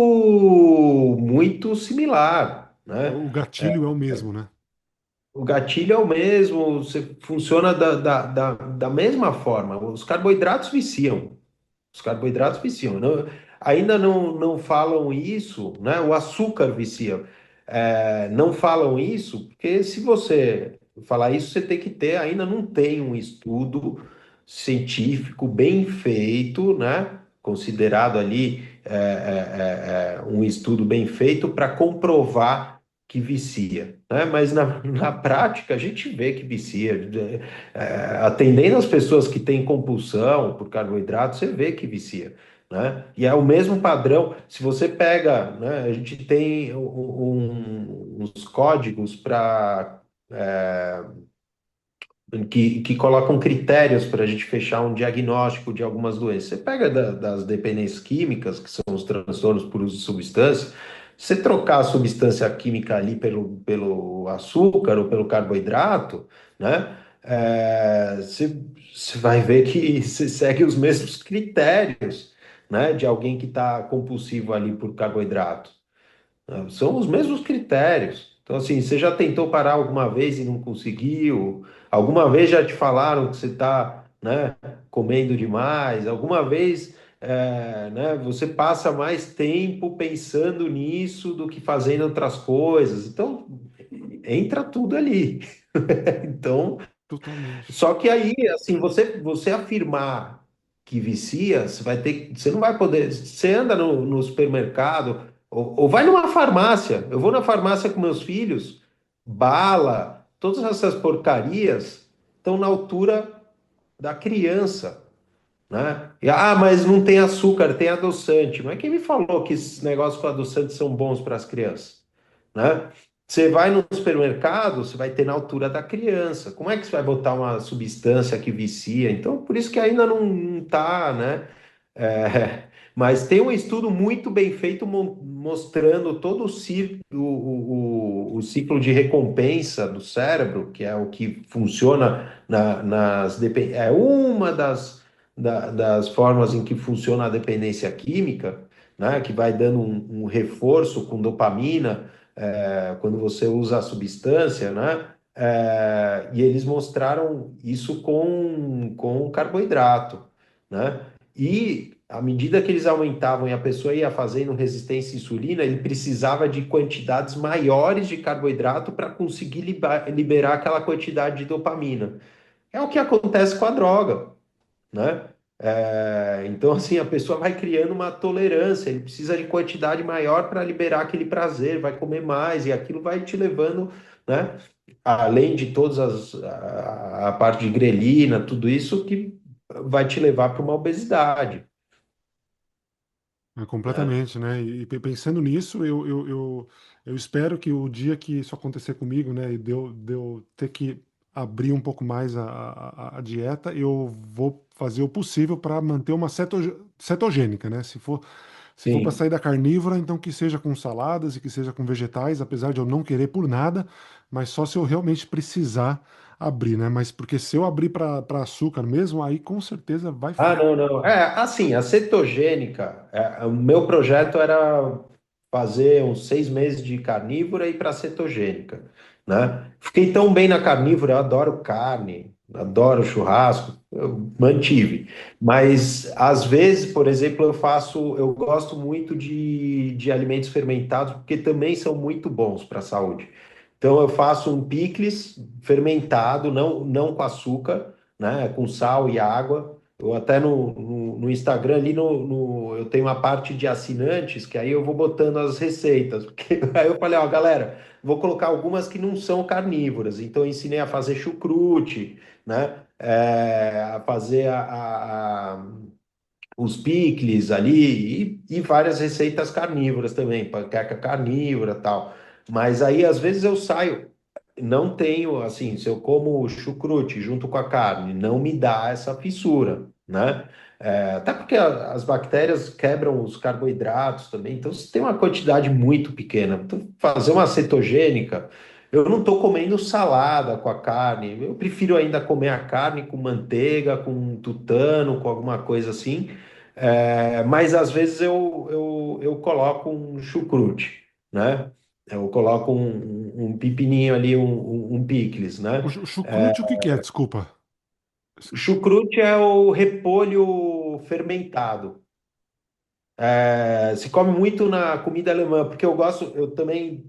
[SPEAKER 1] similar, né?
[SPEAKER 2] O gatilho é o mesmo, né?
[SPEAKER 1] O gatilho é o mesmo, funciona da mesma forma. Os carboidratos viciam. Os carboidratos viciam. Ainda não falam isso, né? O açúcar vicia. Não falam isso, porque se você falar isso, você tem que ter, ainda não tem um estudo científico bem feito, né? Considerado ali um estudo bem feito para comprovar que vicia, né? Mas na prática a gente vê que vicia. Atendendo as pessoas que têm compulsão por carboidrato, você vê que vicia, né? E é o mesmo padrão. Se você pega, né, a gente tem uns códigos para que colocam critérios para a gente fechar um diagnóstico de algumas doenças. Você pega das dependências químicas, que são os transtornos por uso de substância, você trocar a substância química ali pelo açúcar ou pelo carboidrato, né? Você vai ver que você segue os mesmos critérios, né? De alguém que está compulsivo ali por carboidrato. São os mesmos critérios. Então, assim, você já tentou parar alguma vez e não conseguiu? Alguma vez já te falaram que você está, né, comendo demais? Alguma vez, né, você passa mais tempo pensando nisso do que fazendo outras coisas? Então, entra tudo ali. Então,
[SPEAKER 2] Totalmente.
[SPEAKER 1] só que aí, assim, você afirmar que vicia, você não vai poder. Você anda no supermercado, ou vai numa farmácia. Eu vou na farmácia com meus filhos, bala, todas essas porcarias estão na altura da criança, né? Mas não tem açúcar, tem adoçante. Mas quem me falou que esses negócios com adoçante são bons para as crianças, né? Você vai no supermercado, você vai ter na altura da criança. Como é que você vai botar uma substância que vicia? Então, por isso que ainda não está, né? Mas tem um estudo muito bem feito mostrando todo o ciclo de recompensa do cérebro, que é o que funciona é uma das formas em que funciona a dependência química, né? Que vai dando um reforço com dopamina, quando você usa a substância, né? E eles mostraram isso com carboidrato, né? E à medida que eles aumentavam e a pessoa ia fazendo resistência à insulina, ele precisava de quantidades maiores de carboidrato para conseguir liberar aquela quantidade de dopamina. É o que acontece com a droga, né? Então, assim, a pessoa vai criando uma tolerância, ele precisa de quantidade maior para liberar aquele prazer, vai comer mais, e aquilo vai te levando, né? Além de todas a parte de grelina, tudo isso que vai te levar para uma obesidade, né?
[SPEAKER 2] Completamente, né? E pensando nisso, eu espero que o dia que isso acontecer comigo, né, e de eu ter que abrir um pouco mais a dieta, eu vou fazer o possível para manter uma cetogênica, né? Se for para
[SPEAKER 1] Sim.
[SPEAKER 2] sair da carnívora, então que seja com saladas e que seja com vegetais, apesar de eu não querer por nada, mas só se eu realmente precisar abrir, né? Mas porque se eu abrir para açúcar mesmo, aí com certeza vai.
[SPEAKER 1] Ah, não, não. Assim, a cetogênica, o meu projeto era fazer uns 6 meses de carnívora e ir para cetogênica, né? Fiquei tão bem na carnívora, eu adoro carne, adoro churrasco, eu mantive. Mas, às vezes, por exemplo, eu gosto muito de alimentos fermentados, porque também são muito bons para a saúde. Então, eu faço um picles fermentado, não com açúcar, né? Com sal e água. Eu até no Instagram ali eu tenho uma parte de assinantes que aí eu vou botando as receitas. Porque aí eu falei, ó, galera, vou colocar algumas que não são carnívoras. Então eu ensinei a fazer chucrute, né? A fazer os picles ali e várias receitas carnívoras também, panqueca carnívora e tal. Mas aí às vezes eu saio, não tenho assim, se eu como chucrute junto com a carne, não me dá essa fissura, né? Até porque as bactérias quebram os carboidratos também, então se tem uma quantidade muito pequena, então, fazer uma cetogênica, eu não estou comendo salada com a carne, eu prefiro ainda comer a carne com manteiga, com tutano, com alguma coisa assim, mas às vezes eu coloco um chucrute, né? Eu coloco um pepininho ali, um picles,
[SPEAKER 2] O
[SPEAKER 1] né?
[SPEAKER 2] chucrute, o que que é? Desculpa.
[SPEAKER 1] Chucrute é o repolho fermentado. Se come muito na comida alemã, porque eu também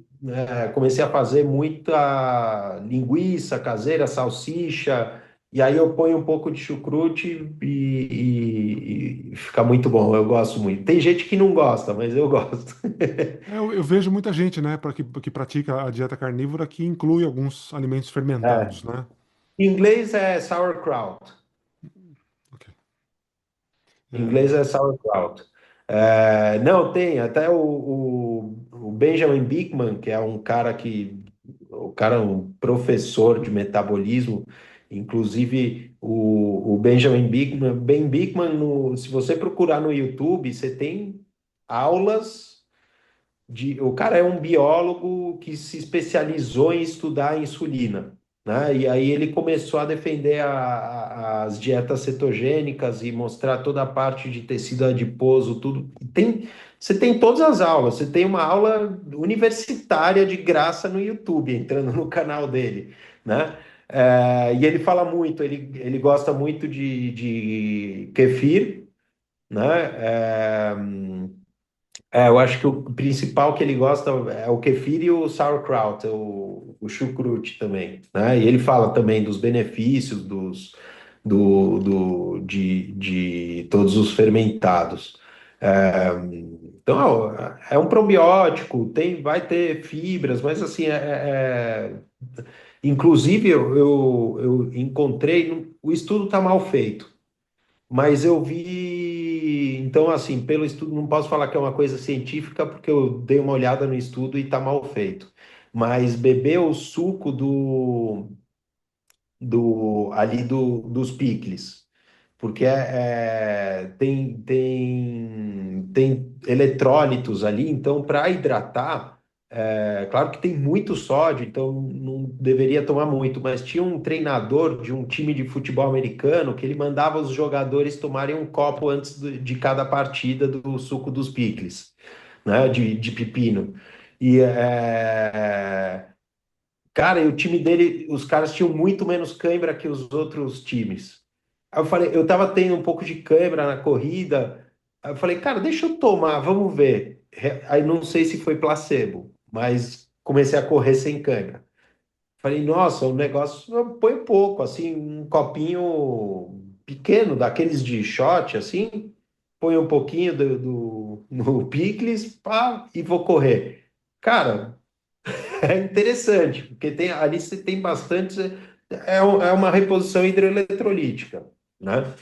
[SPEAKER 1] comecei a fazer muita linguiça caseira, salsicha, e aí eu ponho um pouco de chucrute e fica muito bom, eu gosto muito. Tem gente que não gosta, mas eu gosto.
[SPEAKER 2] Eu vejo muita gente, né, que pratica a dieta carnívora que inclui alguns alimentos
[SPEAKER 1] É.
[SPEAKER 2] fermentados, né?
[SPEAKER 1] Em inglês é sauerkraut.
[SPEAKER 2] Ok.
[SPEAKER 1] Em
[SPEAKER 2] É,
[SPEAKER 1] inglês é sauerkraut. Não, tem até o Benjamin Bikman, que é um cara o cara é um professor de metabolismo, inclusive o Benjamin Bikman, Ben Bikman, se você procurar no YouTube, você tem aulas o cara é um biólogo que se especializou em estudar a insulina, né? E aí ele começou a defender as dietas cetogênicas e mostrar toda a parte de tecido adiposo, tudo. Você tem todas as aulas, você tem uma aula universitária de graça no YouTube, entrando no canal dele, né? E ele fala muito, ele gosta muito de kefir, né? Eu acho que o principal que ele gosta é o kefir e o sauerkraut, o chucrute também, né? E ele fala também dos benefícios de todos os fermentados. É, então, é um probiótico, vai ter fibras, mas assim, inclusive eu encontrei, o estudo está mal feito. Mas eu vi, então assim, pelo estudo, não posso falar que é uma coisa científica, porque eu dei uma olhada no estudo e está mal feito. Mas beber o suco dos picles, porque tem eletrólitos ali, então para hidratar, claro que tem muito sódio, então não deveria tomar muito, mas tinha um treinador de um time de futebol americano que ele mandava os jogadores tomarem um copo antes de cada partida do suco dos picles, né, de pepino. E cara, e o time dele, os caras tinham muito menos cãibra que os outros times. Aí eu falei, eu tava tendo um pouco de cãibra na corrida. Aí eu falei, cara, deixa eu tomar, vamos ver. Aí não sei se foi placebo, mas comecei a correr sem cãibra. Falei, nossa, o negócio põe pouco, assim, um copinho pequeno, daqueles de shot, assim, põe um pouquinho no picles, pá, e vou correr. Cara, é interessante, porque ali você tem bastante. É uma reposição hidroeletrolítica, né?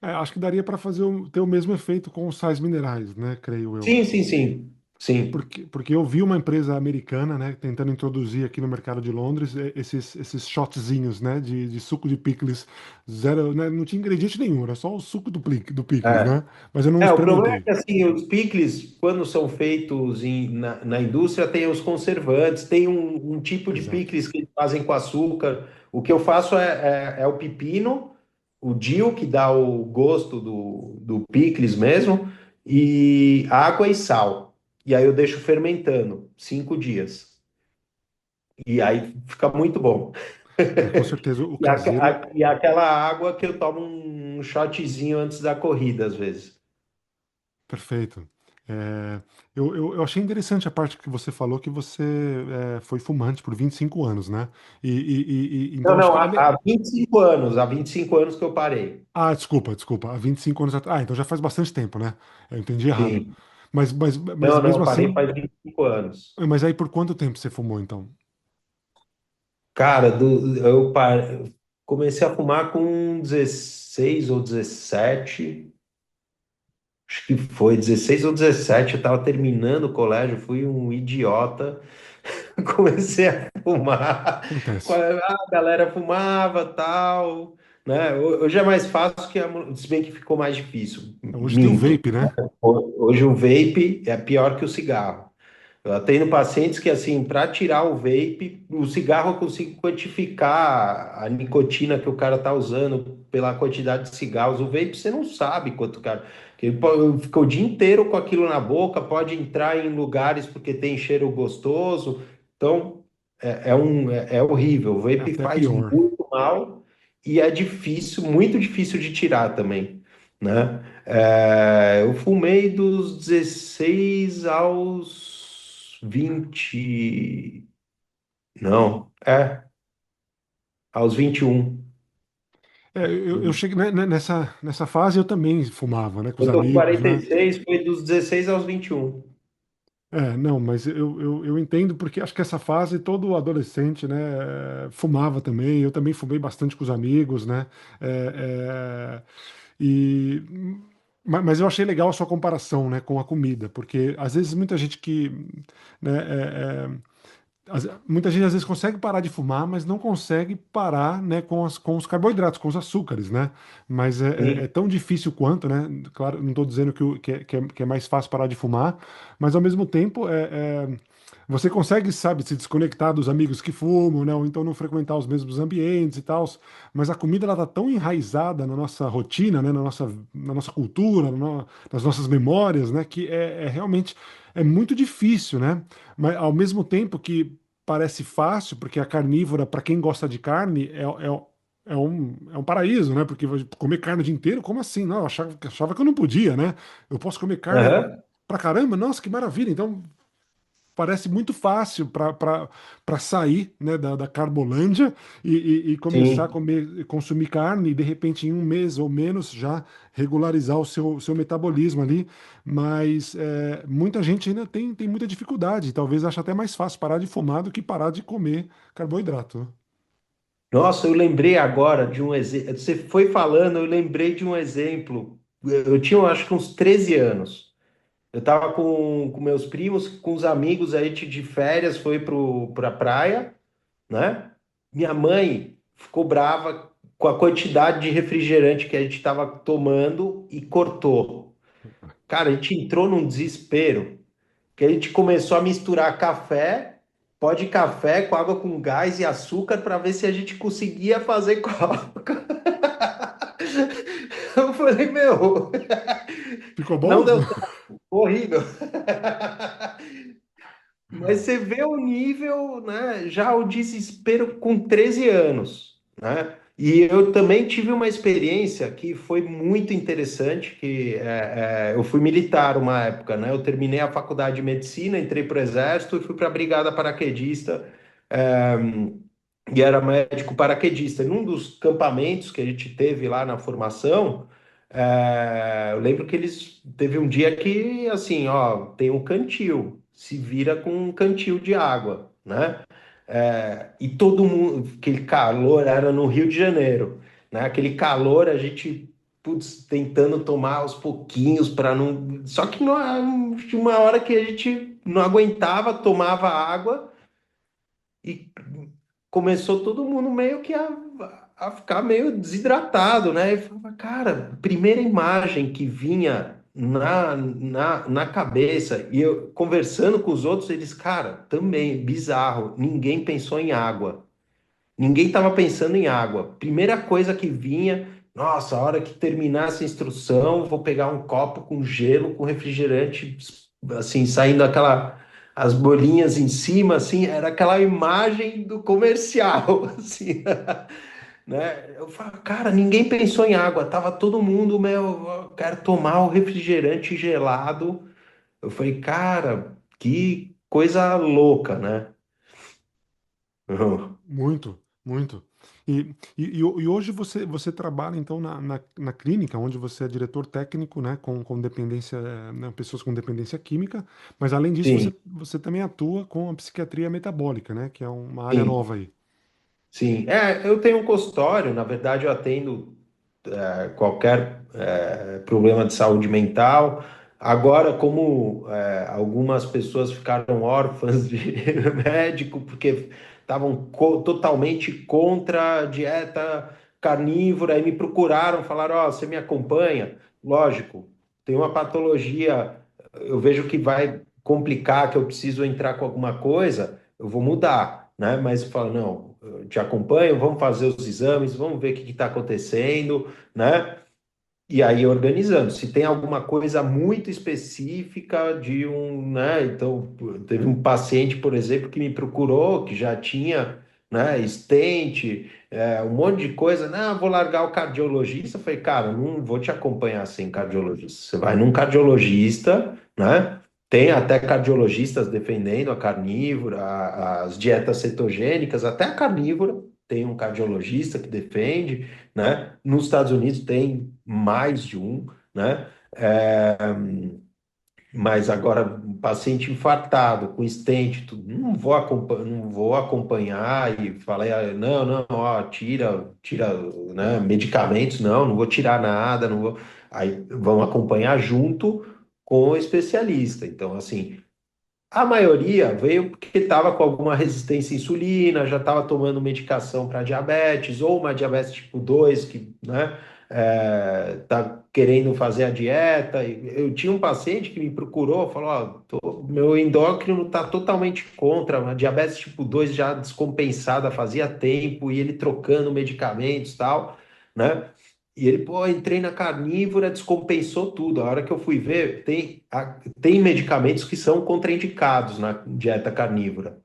[SPEAKER 2] Acho que daria para fazer ter o mesmo efeito com os sais minerais, né? Creio eu.
[SPEAKER 1] Sim, sim, sim. Sim.
[SPEAKER 2] Porque eu vi uma empresa americana, né, tentando introduzir aqui no mercado de Londres esses shotzinhos, né, de suco de picles zero, né, não tinha ingrediente nenhum, era só o suco do picles,
[SPEAKER 1] É.
[SPEAKER 2] né? Mas eu não
[SPEAKER 1] O problema é
[SPEAKER 2] experimentei.
[SPEAKER 1] que assim, os picles, quando são feitos na indústria, tem os conservantes, tem um tipo de
[SPEAKER 2] Exato.
[SPEAKER 1] picles que eles fazem com açúcar. O que eu faço é o pepino, o dill, que dá o gosto do picles mesmo, e água e sal. E aí eu deixo fermentando 5 dias. E aí fica muito bom.
[SPEAKER 2] Com certeza o
[SPEAKER 1] E,
[SPEAKER 2] caseiro
[SPEAKER 1] e aquela água que eu tomo um shotzinho antes da corrida, às vezes.
[SPEAKER 2] perfeito. É, eu achei interessante a parte que você falou que você foi fumante por 25 anos, né?
[SPEAKER 1] Não,
[SPEAKER 2] Então acho
[SPEAKER 1] não,
[SPEAKER 2] que
[SPEAKER 1] há 25 anos, há 25 anos que eu parei.
[SPEAKER 2] ah, desculpa, há 25 anos atrás. Ah, então já faz bastante tempo, né? Eu entendi errado.
[SPEAKER 1] Sim.
[SPEAKER 2] Mas
[SPEAKER 1] Não, não,
[SPEAKER 2] mesmo
[SPEAKER 1] parei
[SPEAKER 2] assim,
[SPEAKER 1] faz 25 anos.
[SPEAKER 2] mas aí por quanto tempo você fumou então?
[SPEAKER 1] Cara, comecei a fumar com 16 ou 17. Acho que foi 16 ou 17. Eu estava terminando o colégio, fui um idiota. Comecei a fumar.
[SPEAKER 2] Acontece.
[SPEAKER 1] A galera fumava, tal, né? Hoje é mais fácil se bem que ficou mais difícil.
[SPEAKER 2] Hoje tem o
[SPEAKER 1] Minto.
[SPEAKER 2] vape, né?
[SPEAKER 1] Hoje o vape é pior que o cigarro. Eu atendo pacientes que, assim, para tirar o vape, o cigarro eu consigo quantificar a nicotina que o cara tá usando pela quantidade de cigarros. O vape você não sabe quanto, cara. Que ele fica o dia inteiro com aquilo na boca, pode entrar em lugares porque tem cheiro gostoso. Então, é horrível. O
[SPEAKER 2] É
[SPEAKER 1] vape
[SPEAKER 2] até
[SPEAKER 1] faz
[SPEAKER 2] pior.
[SPEAKER 1] muito mal e é difícil, muito difícil de tirar também, né? Eu fumei dos 16 aos 20. Não, aos 21.
[SPEAKER 2] Eu cheguei nessa fase, eu também fumava, né, com os
[SPEAKER 1] Eu tô com
[SPEAKER 2] amigos,
[SPEAKER 1] quarenta e
[SPEAKER 2] né?
[SPEAKER 1] seis, foi dos 16 aos 21.
[SPEAKER 2] Não, mas eu entendo porque acho que essa fase todo adolescente, né, fumava também. Eu também fumei bastante com os amigos, né? É, é, e, mas eu achei legal a sua comparação, né, com a comida, porque às vezes muita gente que, né, muita gente às vezes consegue parar de fumar, mas não consegue parar, né, com os carboidratos, com os açúcares, né? Mas é
[SPEAKER 1] Sim.
[SPEAKER 2] tão difícil quanto, né? Claro, não estou dizendo que é mais fácil parar de fumar, mas ao mesmo tempo você consegue, sabe, se desconectar dos amigos que fumam, né? Ou então não frequentar os mesmos ambientes e tal. Mas a comida ela tá tão enraizada na nossa rotina, né? Na nossa cultura, nas nossas memórias, né? Que realmente é muito difícil, né? Mas ao mesmo tempo que parece fácil, porque a carnívora, para quem gosta de carne, é um paraíso, né? Porque comer carne o dia inteiro, como assim? Não, eu achava que eu não podia, né? Eu posso comer carne
[SPEAKER 1] Aham.
[SPEAKER 2] pra caramba? Nossa, que maravilha! Então parece muito fácil para sair, né, da Carbolândia e começar a
[SPEAKER 1] Sim.
[SPEAKER 2] comer, consumir carne e de repente em um mês ou menos já regularizar o seu metabolismo ali. Mas muita gente ainda tem muita dificuldade. Talvez ache até mais fácil parar de fumar do que parar de comer carboidrato, né?
[SPEAKER 1] Nossa, eu lembrei agora de um exemplo. Você foi falando, eu lembrei de um exemplo. Eu tinha, eu acho que uns 13 anos. Eu tava com meus primos, com os amigos, aí de férias, foi pra praia, né? Minha mãe ficou brava. com a quantidade de refrigerante que a gente estava tomando e cortou. Cara, a gente entrou num desespero que a gente começou a misturar café, pó de café com água com gás e açúcar para ver se a gente conseguia fazer coca. Eu falei, meu,
[SPEAKER 2] Ficou
[SPEAKER 1] não
[SPEAKER 2] bom?
[SPEAKER 1] deu certo, horrível. Mas você vê o nível, né? Já o desespero com 13 anos, né? E eu também tive uma experiência que foi muito interessante, que eu fui militar uma época, né? Eu terminei a faculdade de medicina, entrei para o exército e fui para a brigada paraquedista, é, e era médico paraquedista. Num dos campamentos que a gente teve lá na formação, eu lembro que eles teve um dia que assim, ó, tem um cantil, se vira com um cantil de água, né? E todo mundo, aquele calor era no Rio de Janeiro, né? Aquele calor a gente, putz, tentando tomar aos pouquinhos para não. Só que tinha uma hora que a gente não aguentava, tomava água e começou todo mundo meio que a ficar meio desidratado, né? E falava, cara, primeira imagem que vinha na cabeça, e eu conversando com os outros, eles, cara, também, bizarro, ninguém pensou em água. Ninguém estava pensando em água. Primeira coisa que vinha, nossa, a hora que terminar essa instrução, vou pegar um copo com gelo, com refrigerante, assim, saindo aquela, as bolinhas em cima, assim, era aquela imagem do comercial, assim, né? Eu falo, cara, ninguém pensou em água, tava todo mundo, meu, eu quero tomar o refrigerante gelado. Eu falei, cara, que coisa louca, né?
[SPEAKER 2] Muito, muito. E hoje você trabalha então na clínica, onde você é diretor técnico, né, com dependência, né, pessoas com dependência química, mas além disso
[SPEAKER 1] Sim,
[SPEAKER 2] você também atua com a psiquiatria metabólica, né, que é uma área
[SPEAKER 1] sim.
[SPEAKER 2] nova aí.
[SPEAKER 1] Sim, eu tenho um consultório, na verdade eu atendo qualquer problema de saúde mental. Agora, como algumas pessoas ficaram órfãs de médico porque estavam totalmente contra a dieta carnívora e me procuraram, falaram, ó, você me acompanha? Lógico, tem uma patologia, eu vejo que vai complicar, que eu preciso entrar com alguma coisa, eu vou mudar, né? Mas eu falo, não, eu te acompanho, vamos fazer os exames, vamos ver o que está acontecendo, né? E aí organizando. Se tem alguma coisa muito específica de um, né? Então, teve um paciente, por exemplo, que me procurou, que já tinha, né, stent, um monte de coisa. Não, vou largar o cardiologista. Eu falei, cara, não vou te acompanhar sem cardiologista. Você vai num cardiologista, né? Tem até cardiologistas defendendo a carnívora, as dietas cetogênicas, até a carnívora tem um cardiologista que defende, né? Nos Estados Unidos tem mais de um, né? Mas agora, um paciente infartado, com stent, tudo, não vou acompanhar e falar, não, não, ó, tira, né, medicamentos, não vou tirar nada, não vou. Aí vão acompanhar junto com o especialista. Então, assim, a maioria veio porque estava com alguma resistência à insulina, já estava tomando medicação para diabetes, ou uma diabetes tipo 2 que, né, tá querendo fazer a dieta. Eu tinha um paciente que me procurou, falou, ó, meu endócrino está totalmente contra, uma diabetes tipo 2 já descompensada fazia tempo, e ele trocando medicamentos e tal, né? E ele, pô, entrei na carnívora, descompensou tudo. A hora que eu fui ver, tem medicamentos que são contraindicados na dieta carnívora.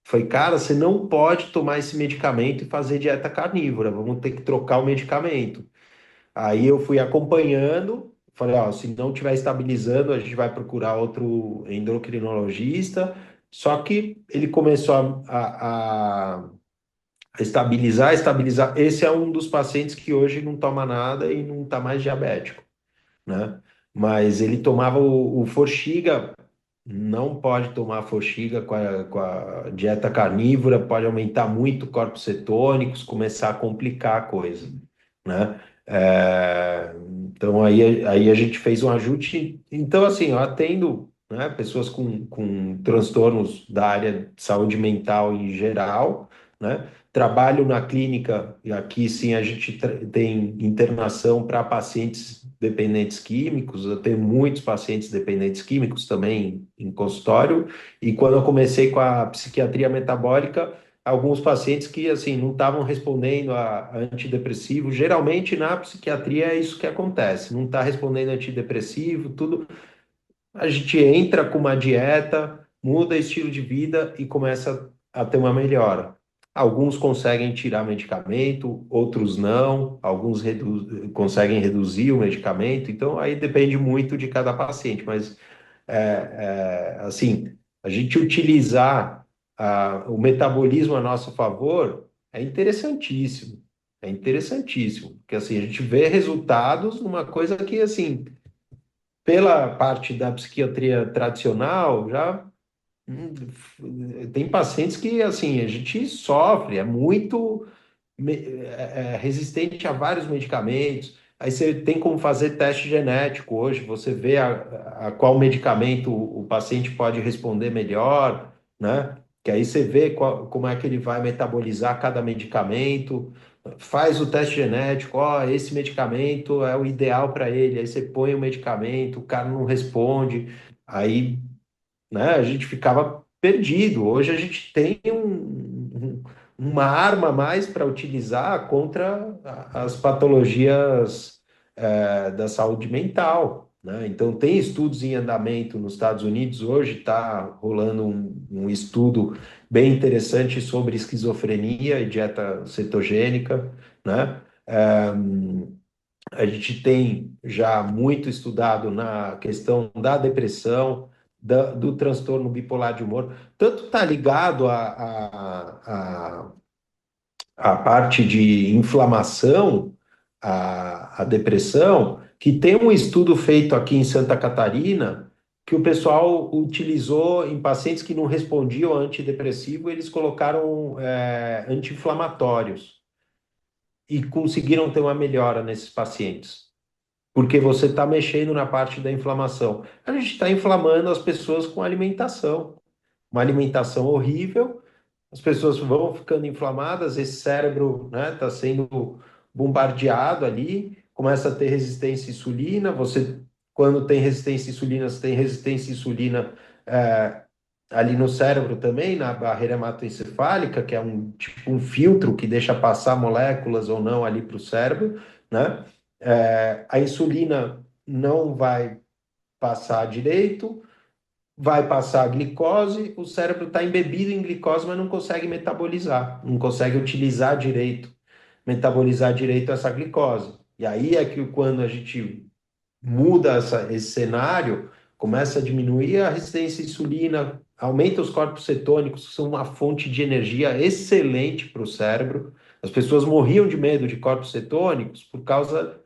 [SPEAKER 1] Falei, cara, você não pode tomar esse medicamento e fazer dieta carnívora, vamos ter que trocar o medicamento. Aí eu fui acompanhando, falei, ó, se não estiver estabilizando, a gente vai procurar outro endocrinologista. Só que ele começou a estabilizar, estabilizar. Esse é um dos pacientes que hoje não toma nada e não está mais diabético, né? Mas ele tomava o Forxiga, não pode tomar Forxiga com a dieta carnívora, pode aumentar muito corpos cetônicos, começar a complicar a coisa, né? Então aí a gente fez um ajuste. Então, assim, eu atendo, né, pessoas com transtornos da área de saúde mental em geral, né? trabalho na clínica, e aqui sim a gente tem internação para pacientes dependentes químicos, eu tenho muitos pacientes dependentes químicos também em consultório, e quando eu comecei com a psiquiatria metabólica, alguns pacientes que assim não estavam respondendo a antidepressivo, geralmente na psiquiatria é isso que acontece, não está respondendo a antidepressivo, tudo, a gente entra com uma dieta, muda estilo de vida e começa a ter uma melhora. Alguns conseguem tirar medicamento, outros não, alguns conseguem reduzir o medicamento, então aí depende muito de cada paciente, mas assim, a gente utilizar o metabolismo a nosso favor é interessantíssimo, porque assim, a gente vê resultados numa coisa que assim, pela parte da psiquiatria tradicional, já hum, tem pacientes que, assim, a gente sofre, é muito resistente a vários medicamentos. Aí você tem como fazer teste genético hoje, você vê a qual medicamento o paciente pode responder melhor, né? Que aí você vê como é que ele vai metabolizar cada medicamento, faz o teste genético, ó, esse medicamento é o ideal para ele, aí você põe o medicamento, o cara não responde, aí, né, a gente ficava perdido. Hoje a gente tem uma arma a mais para utilizar contra as patologias da saúde mental, né? Então tem estudos em andamento nos Estados Unidos. Hoje está rolando um estudo bem interessante sobre esquizofrenia e dieta cetogênica, né? A gente tem já muito estudado na questão da depressão, do transtorno bipolar de humor, tanto está ligado à parte de inflamação, à depressão, que tem um estudo feito aqui em Santa Catarina, que o pessoal utilizou em pacientes que não respondiam a antidepressivo, eles colocaram anti-inflamatórios e conseguiram ter uma melhora nesses pacientes. Porque você está mexendo na parte da inflamação. A gente está inflamando as pessoas com alimentação. Uma alimentação horrível, as pessoas vão ficando inflamadas, esse cérebro, né, está sendo bombardeado ali, começa a ter resistência à insulina. Você, quando tem resistência à insulina, você tem resistência à insulina ali no cérebro também, na barreira hematoencefálica, que é um tipo um filtro que deixa passar moléculas ou não ali para o cérebro, né? A insulina não vai passar direito, vai passar a glicose, o cérebro está embebido em glicose, mas não consegue metabolizar, não consegue utilizar direito, metabolizar direito essa glicose. E aí é que quando a gente muda esse cenário, começa a diminuir a resistência à insulina, aumenta os corpos cetônicos, que são uma fonte de energia excelente para o cérebro. As pessoas morriam de medo de corpos cetônicos por causa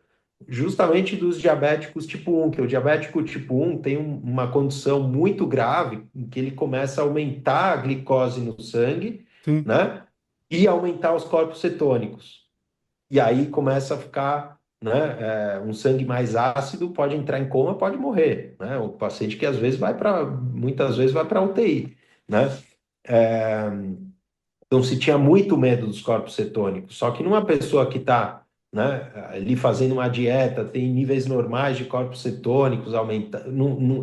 [SPEAKER 1] justamente dos diabéticos tipo 1, que o diabético tipo 1 tem uma condição muito grave, em que ele começa a aumentar a glicose no sangue,
[SPEAKER 2] Sim.
[SPEAKER 1] né? E aumentar os corpos cetônicos. E aí começa a ficar, né, um sangue mais ácido, pode entrar em coma, pode morrer, né? O paciente que às vezes muitas vezes vai para UTI, né? É, então se tinha muito medo dos corpos cetônicos, só que numa pessoa que está, né, ali fazendo uma dieta, tem níveis normais de corpos cetônicos,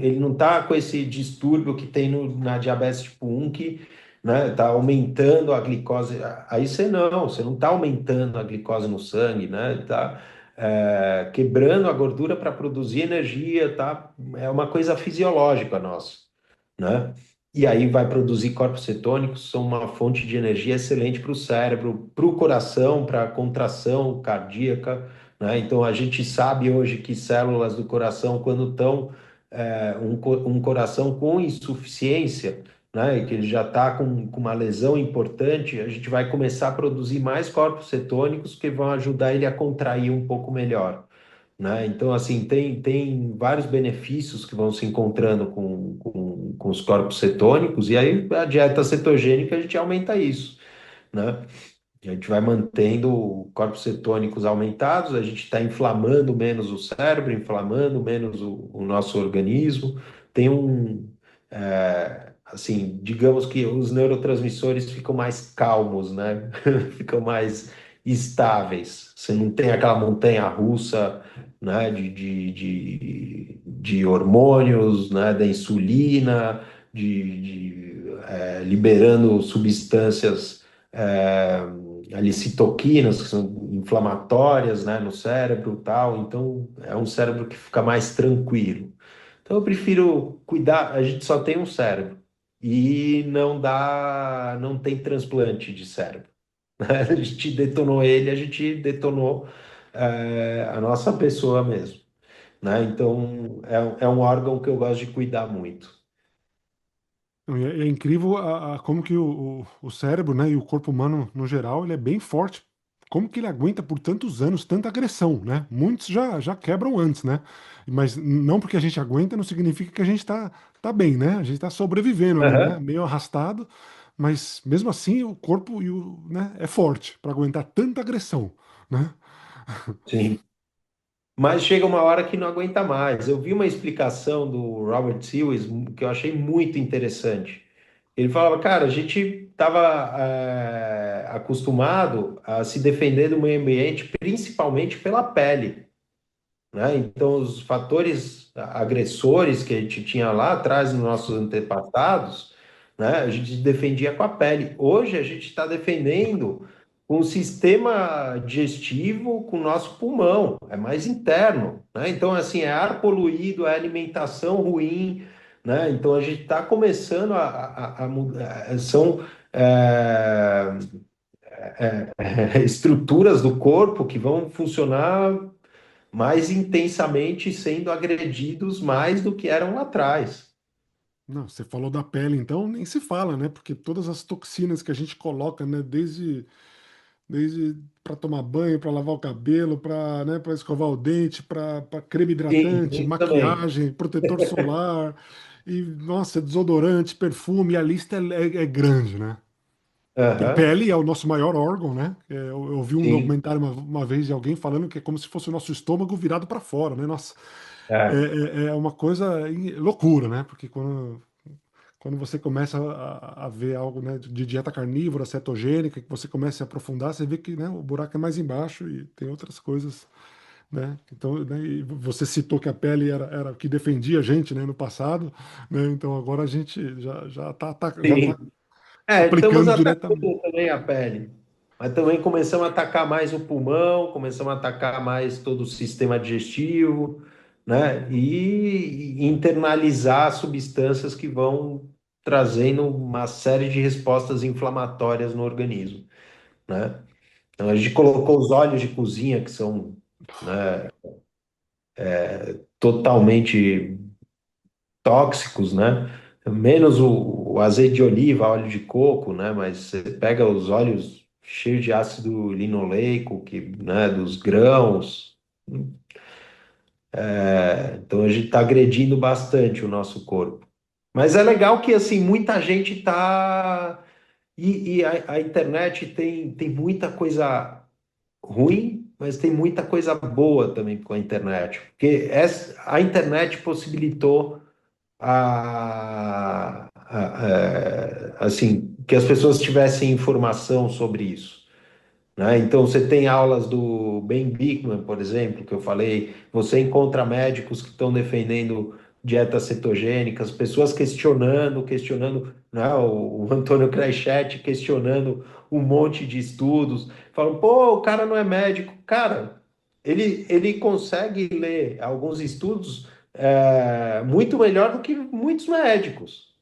[SPEAKER 1] ele não está com esse distúrbio que tem na diabetes tipo 1, que, né, está aumentando a glicose. Aí você não está aumentando a glicose no sangue, né? Está quebrando a gordura para produzir energia, tá? É uma coisa fisiológica nossa, né? E aí vai produzir corpos cetônicos, são uma fonte de energia excelente para o cérebro, para o coração, para a contração cardíaca, né? Então a gente sabe hoje que células do coração, quando estão um coração com insuficiência, né, e que ele já está com uma lesão importante, a gente vai começar a produzir mais corpos cetônicos que vão ajudar ele a contrair um pouco melhor, né? Então, assim, tem vários benefícios que vão se encontrando com os corpos cetônicos, e aí a dieta cetogênica a gente aumenta isso, né? A gente vai mantendo corpos cetônicos aumentados, a gente está inflamando menos o cérebro, inflamando menos o nosso organismo. Tem assim, digamos que os neurotransmissores ficam mais calmos, né? Ficam mais estáveis. Você não tem aquela montanha russa, né? De hormônios, né? Da insulina, liberando substâncias ali citoquinas, que são inflamatórias, né? No cérebro, e tal. Então, é um cérebro que fica mais tranquilo. Então eu prefiro cuidar, a gente só tem um cérebro e não tem transplante de cérebro. A gente detonou ele, a gente detonou a nossa pessoa mesmo, né? Então é um órgão que eu gosto de cuidar muito.
[SPEAKER 2] É incrível como que o cérebro, né, e o corpo humano no geral, ele é bem forte. Como que ele aguenta por tantos anos tanta agressão, né? Muitos já quebram antes, né? Mas não porque a gente aguenta não significa que a gente tá bem, né? A gente tá sobrevivendo ali, né?
[SPEAKER 1] Aham.
[SPEAKER 2] Meio arrastado, mas mesmo assim o corpo né, é forte para aguentar tanta agressão, né?
[SPEAKER 1] Sim. Mas chega uma hora que não aguenta mais. Eu vi uma explicação do Robert Lewis que eu achei muito interessante. Ele falava, cara, a gente estava acostumado a se defender do meio ambiente principalmente pela pele, né? Então, os fatores agressores que a gente tinha lá atrás nos nossos antepassados, né? A gente defendia com a pele. Hoje a gente está defendendo com o sistema digestivo, com o nosso pulmão, é mais interno, né? Então, assim, é ar poluído, é alimentação ruim, né? Então, a gente está começando a mudar, são é, estruturas do corpo que vão funcionar mais intensamente sendo agredidos mais do que eram lá atrás.
[SPEAKER 2] Não, você falou da pele, então nem se fala, né? Porque todas as toxinas que a gente coloca, né, desde para tomar banho, para lavar o cabelo, para, né, para escovar o dente, para creme
[SPEAKER 1] Sim,
[SPEAKER 2] hidratante,
[SPEAKER 1] isso também.
[SPEAKER 2] maquiagem, protetor solar e nossa, desodorante, perfume, a lista é grande, né? E a
[SPEAKER 1] Aham,
[SPEAKER 2] pele é o nosso maior órgão, né? Eu vi um
[SPEAKER 1] sim.
[SPEAKER 2] documentário uma vez de alguém falando que é como se fosse o nosso estômago virado para fora, né? Nossa,
[SPEAKER 1] É,
[SPEAKER 2] é uma coisa loucura, né? Porque quando você começa a ver algo, né, de dieta carnívora, cetogênica, que você começa a se aprofundar, você vê que, né, o buraco é mais embaixo e tem outras coisas, né? Então, né, e você citou que a pele era o que defendia a gente, né, no passado, né? Então agora a gente já tá
[SPEAKER 1] sim. Estamos
[SPEAKER 2] aplicando diretamente.
[SPEAKER 1] atacando também a pele. Mas também começamos a atacar mais o pulmão, começamos a atacar mais todo o sistema digestivo, né? E internalizar substâncias que vão trazendo uma série de respostas inflamatórias no organismo, né? Então a gente colocou os óleos de cozinha, que são, né, totalmente tóxicos, né? Menos o azeite de oliva, óleo de coco, né? Mas você pega os óleos cheios de ácido linoleico, que, né, dos grãos. Então a gente está agredindo bastante o nosso corpo. Mas é legal que assim muita gente está e a internet tem muita coisa ruim, mas tem muita coisa boa também com a internet, porque a internet possibilitou assim, que as pessoas tivessem informação sobre isso, né? Então, você tem aulas do Ben Bikman, por exemplo, que eu falei, você encontra médicos que estão defendendo dietas cetogênicas, pessoas questionando, né? O Antônio Kreschet questionando um monte de estudos, falam, pô, o cara não é médico. Cara, ele consegue ler alguns estudos muito melhor do que muitos médicos.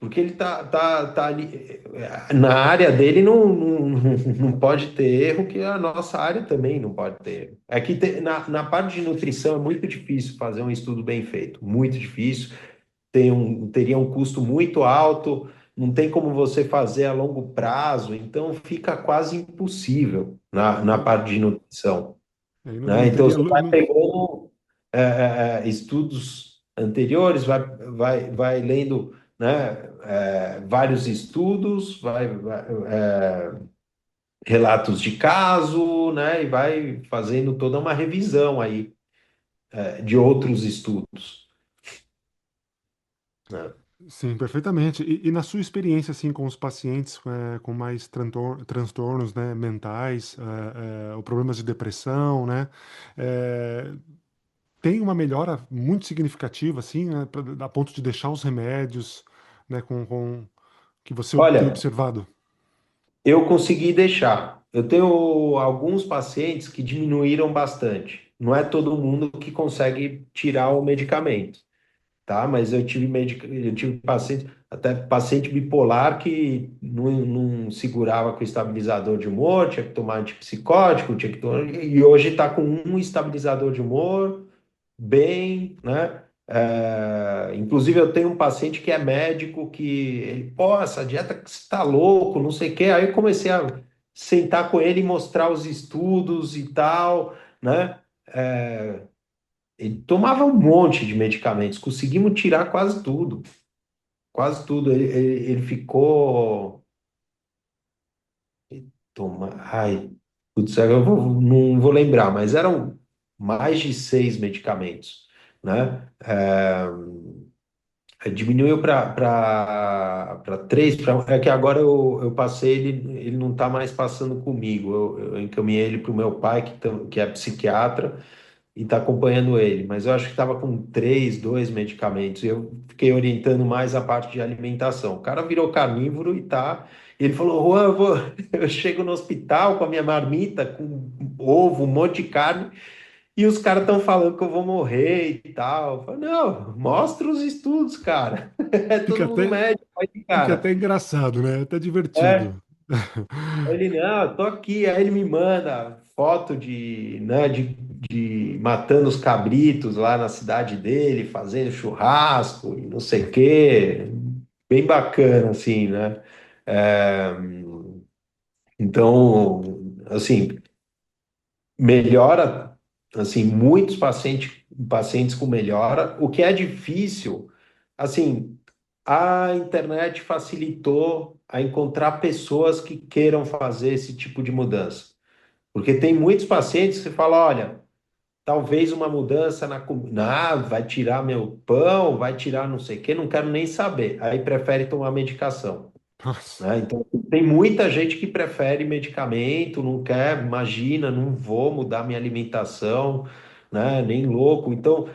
[SPEAKER 1] Porque ele tá ali. Na área dele não pode ter erro, que a nossa área também não pode ter erro. É que na parte de nutrição é muito difícil fazer um estudo bem feito, muito difícil. Teria um custo muito alto, não tem como você fazer a longo prazo, então fica quase impossível na parte de nutrição,
[SPEAKER 2] Aí não,
[SPEAKER 1] né?
[SPEAKER 2] não
[SPEAKER 1] Então
[SPEAKER 2] teria.
[SPEAKER 1] você vai pegando estudos anteriores, vai lendo, né, vários estudos, relatos de caso, né, e vai fazendo toda uma revisão aí de outros estudos, né?
[SPEAKER 2] Sim, perfeitamente. E na sua experiência, assim, com os pacientes com mais transtornos, né, mentais, ou problemas de depressão, né, eh, tem uma melhora muito significativa, assim, né, a ponto de deixar os remédios, né, com que você tem
[SPEAKER 1] Olha,
[SPEAKER 2] observado?
[SPEAKER 1] eu consegui deixar. Eu tenho alguns pacientes que diminuíram bastante. Não é todo mundo que consegue tirar o medicamento, tá? Mas eu tive paciente, até paciente bipolar que não segurava com estabilizador de humor, tinha que tomar antipsicótico, tinha que tomar, e hoje está com um estabilizador de humor, bem, né? Inclusive, eu tenho um paciente que é médico que ele, pô, essa dieta que você tá louco, não sei o quê. Aí eu comecei a sentar com ele e mostrar os estudos e tal, né? É, ele tomava um monte de medicamentos, conseguimos tirar quase tudo, quase tudo. Ele ficou, ai, putz, não vou lembrar, mas eram mais de 6 medicamentos, né? Diminuiu para 3, é que agora eu passei, ele não está mais passando comigo. Eu encaminhei ele para o meu pai, que é psiquiatra, e está acompanhando ele. Mas eu acho que estava com 2 medicamentos. E eu fiquei orientando mais a parte de alimentação. O cara virou carnívoro e tá. Ele falou: Juan, eu chego no hospital com a minha marmita, com ovo, um monte de carne. E os caras estão falando que eu vou morrer e tal. Eu falo, não, mostra os estudos, cara. É
[SPEAKER 2] Fica
[SPEAKER 1] todo mundo
[SPEAKER 2] até,
[SPEAKER 1] médico, aí,
[SPEAKER 2] fica
[SPEAKER 1] cara.
[SPEAKER 2] até engraçado, né? Até
[SPEAKER 1] É.
[SPEAKER 2] divertido.
[SPEAKER 1] Aí ele, não, eu tô aqui. Aí ele me manda foto de matando os cabritos lá na cidade dele, fazendo churrasco e não sei o quê. Bem bacana, assim, né? É, então, assim, melhora, assim, muitos pacientes com melhora. O que é difícil, assim, a internet facilitou a encontrar pessoas que queiram fazer esse tipo de mudança. Porque tem muitos pacientes que você fala, olha, talvez uma mudança na comida, vai tirar meu pão, vai tirar não sei o quê, não quero nem saber. Aí prefere tomar medicação,
[SPEAKER 2] Nossa.
[SPEAKER 1] né? Então, tem muita gente que prefere medicamento, não quer, imagina, não vou mudar minha alimentação, né? Nem louco. Então,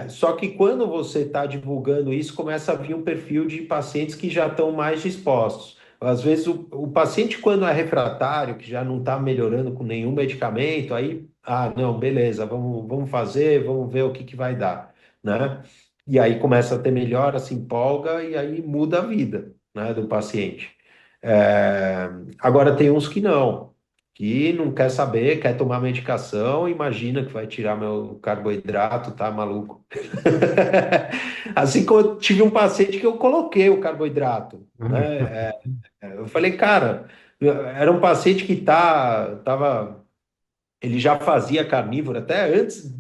[SPEAKER 1] só que quando você está divulgando isso, começa a vir um perfil de pacientes que já estão mais dispostos. Às vezes, o paciente, quando é refratário, que já não está melhorando com nenhum medicamento, aí, não, beleza, vamos fazer, vamos ver o que que vai dar, né? E aí começa a ter melhora, se empolga e aí muda a vida, né, do paciente. É, agora tem uns que não quer saber, quer tomar medicação, imagina que vai tirar meu carboidrato, tá maluco. Assim como eu tive um paciente que eu coloquei o carboidrato, né? Eu falei, cara, era um paciente que tava, ele já fazia carnívoro até antes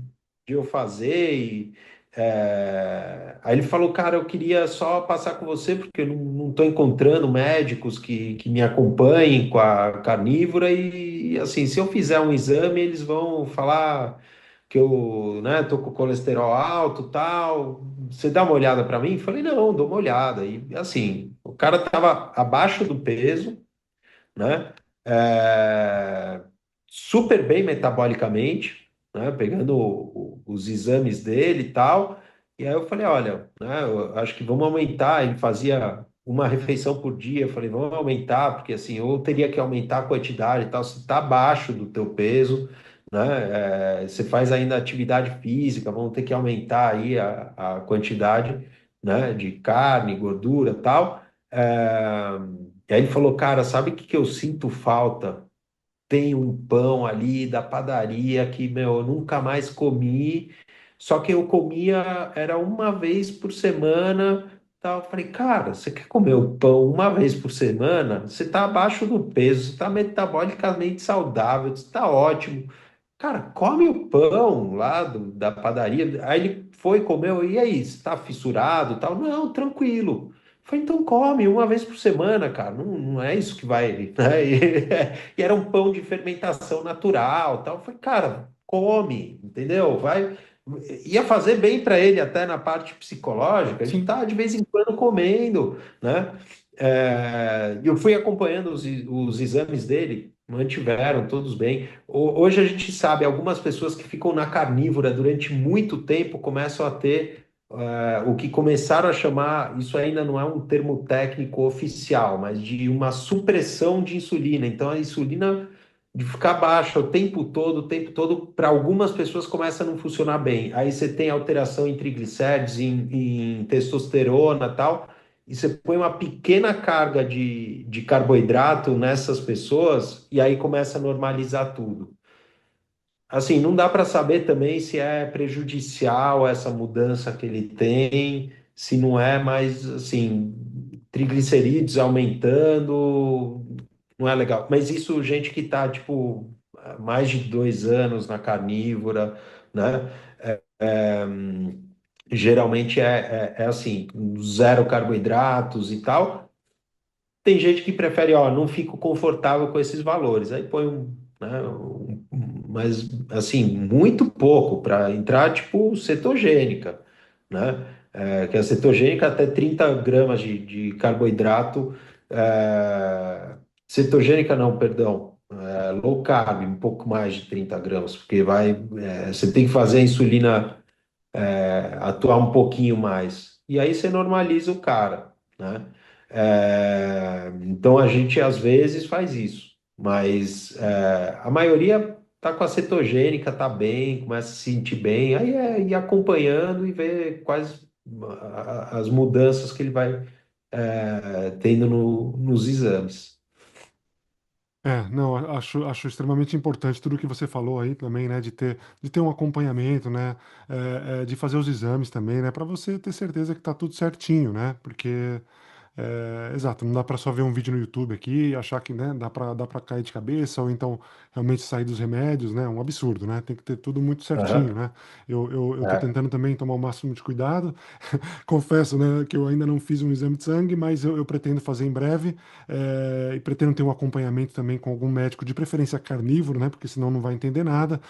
[SPEAKER 1] de eu fazer. Aí ele falou, cara, eu queria só passar com você porque eu não estou encontrando médicos que me acompanhem com a carnívora e assim, se eu fizer um exame, eles vão falar que eu, né, tô com colesterol alto, tal. Você dá uma olhada para mim? Falei, não, dou uma olhada. E assim, o cara estava abaixo do peso, né? É, super bem metabolicamente, né? Pegando os exames dele e tal. E aí eu falei, olha, né, eu acho que vamos aumentar. Ele fazia uma refeição por dia. Eu falei, vamos aumentar, porque assim, eu teria que aumentar a quantidade e tal. Se está abaixo do teu peso, né? Você faz ainda atividade física, vamos ter que aumentar aí a quantidade, né, de carne, gordura e tal. É, e aí ele falou, cara, sabe o que que eu sinto falta? Tem um pão ali da padaria que, meu, eu nunca mais comi, só que eu comia, era uma vez por semana, tal. Eu falei, cara, você quer comer o pão uma vez por semana? Você está abaixo do peso, você está metabolicamente saudável, você está ótimo. Cara, come o pão lá da padaria. Aí ele foi, comeu, e aí, você tá fissurado e tal? Não, tranquilo. Foi, então come uma vez por semana, cara. Não é isso que vai, né? E era um pão de fermentação natural, tal. Foi, cara, come, entendeu? Vai. ia fazer bem para ele até na parte psicológica, de
[SPEAKER 2] Sim.
[SPEAKER 1] estar de vez em quando comendo, né? Eu fui acompanhando os exames dele, mantiveram todos bem. Hoje a gente sabe, algumas pessoas que ficam na carnívora durante muito tempo começam a ter o que começaram a chamar, isso ainda não é um termo técnico oficial, mas de uma supressão de insulina. Então a insulina de ficar baixa o tempo todo, para algumas pessoas começa a não funcionar bem. Aí você tem alteração em triglicéridos, em testosterona e tal, e você põe uma pequena carga de carboidrato nessas pessoas, e aí começa a normalizar tudo. Assim, não dá para saber também se é prejudicial essa mudança que ele tem, se não é, mas assim, triglicerídeos aumentando, não é legal. Mas isso, gente que está, tipo, há mais de 2 anos na carnívora, né? É, geralmente é assim, zero carboidratos e tal. Tem gente que prefere, ó, não fico confortável com esses valores. Aí põe né, mas assim, muito pouco para entrar, tipo, cetogênica, né? Que a cetogênica até 30 gramas de carboidrato, cetogênica não, perdão, low carb, um pouco mais de 30 gramas, porque você tem que fazer a insulina atuar um pouquinho mais. E aí você normaliza o cara, né? Então a gente às vezes faz isso, mas a maioria tá com a cetogênica, tá bem, começa a se sentir bem, aí é ir acompanhando e ver quais as mudanças que ele vai tendo nos exames.
[SPEAKER 2] Não, acho extremamente importante tudo que você falou aí também, né, de ter um acompanhamento, né, de fazer os exames também, né, para você ter certeza que tá tudo certinho, né, porque exato, não dá para só ver um vídeo no YouTube aqui e achar que, né, dá para cair de cabeça ou então realmente sair dos remédios, né? É um absurdo, né? Tem que ter tudo muito certinho,
[SPEAKER 1] Aham,
[SPEAKER 2] né? Eu tô
[SPEAKER 1] é.
[SPEAKER 2] tentando também tomar o máximo de cuidado. Confesso, né, que eu ainda não fiz um exame de sangue, mas eu pretendo fazer em breve, e pretendo ter um acompanhamento também com algum médico, de preferência carnívoro, né? Porque senão não vai entender nada.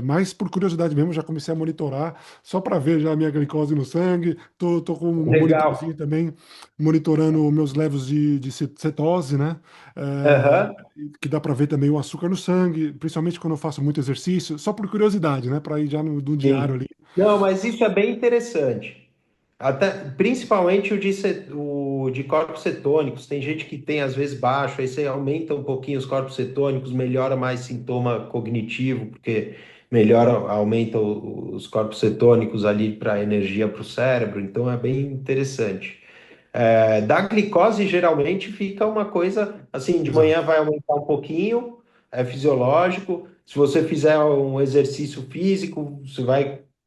[SPEAKER 2] Mas por curiosidade mesmo, já comecei a monitorar só para ver já a minha glicose no sangue. Tô com um
[SPEAKER 1] Legal.
[SPEAKER 2] monitorzinho também monitorando meus levels de cetose, né?
[SPEAKER 1] Aham,
[SPEAKER 2] Que dá para ver também o açúcar no sangue, principalmente quando eu faço muito exercício, só por curiosidade, né? Para ir já no diário
[SPEAKER 1] sim.
[SPEAKER 2] ali.
[SPEAKER 1] Não, mas isso é bem interessante. Até, principalmente o de corpos cetônicos. Tem gente que tem, às vezes, baixo, aí você aumenta um pouquinho os corpos cetônicos, melhora mais sintoma cognitivo, porque melhora, aumenta os corpos cetônicos ali para energia para o cérebro, então é bem interessante. Da glicose, geralmente, fica uma coisa assim: de manhã
[SPEAKER 2] Exato.
[SPEAKER 1] vai aumentar um pouquinho, é fisiológico. Se você fizer um exercício físico, você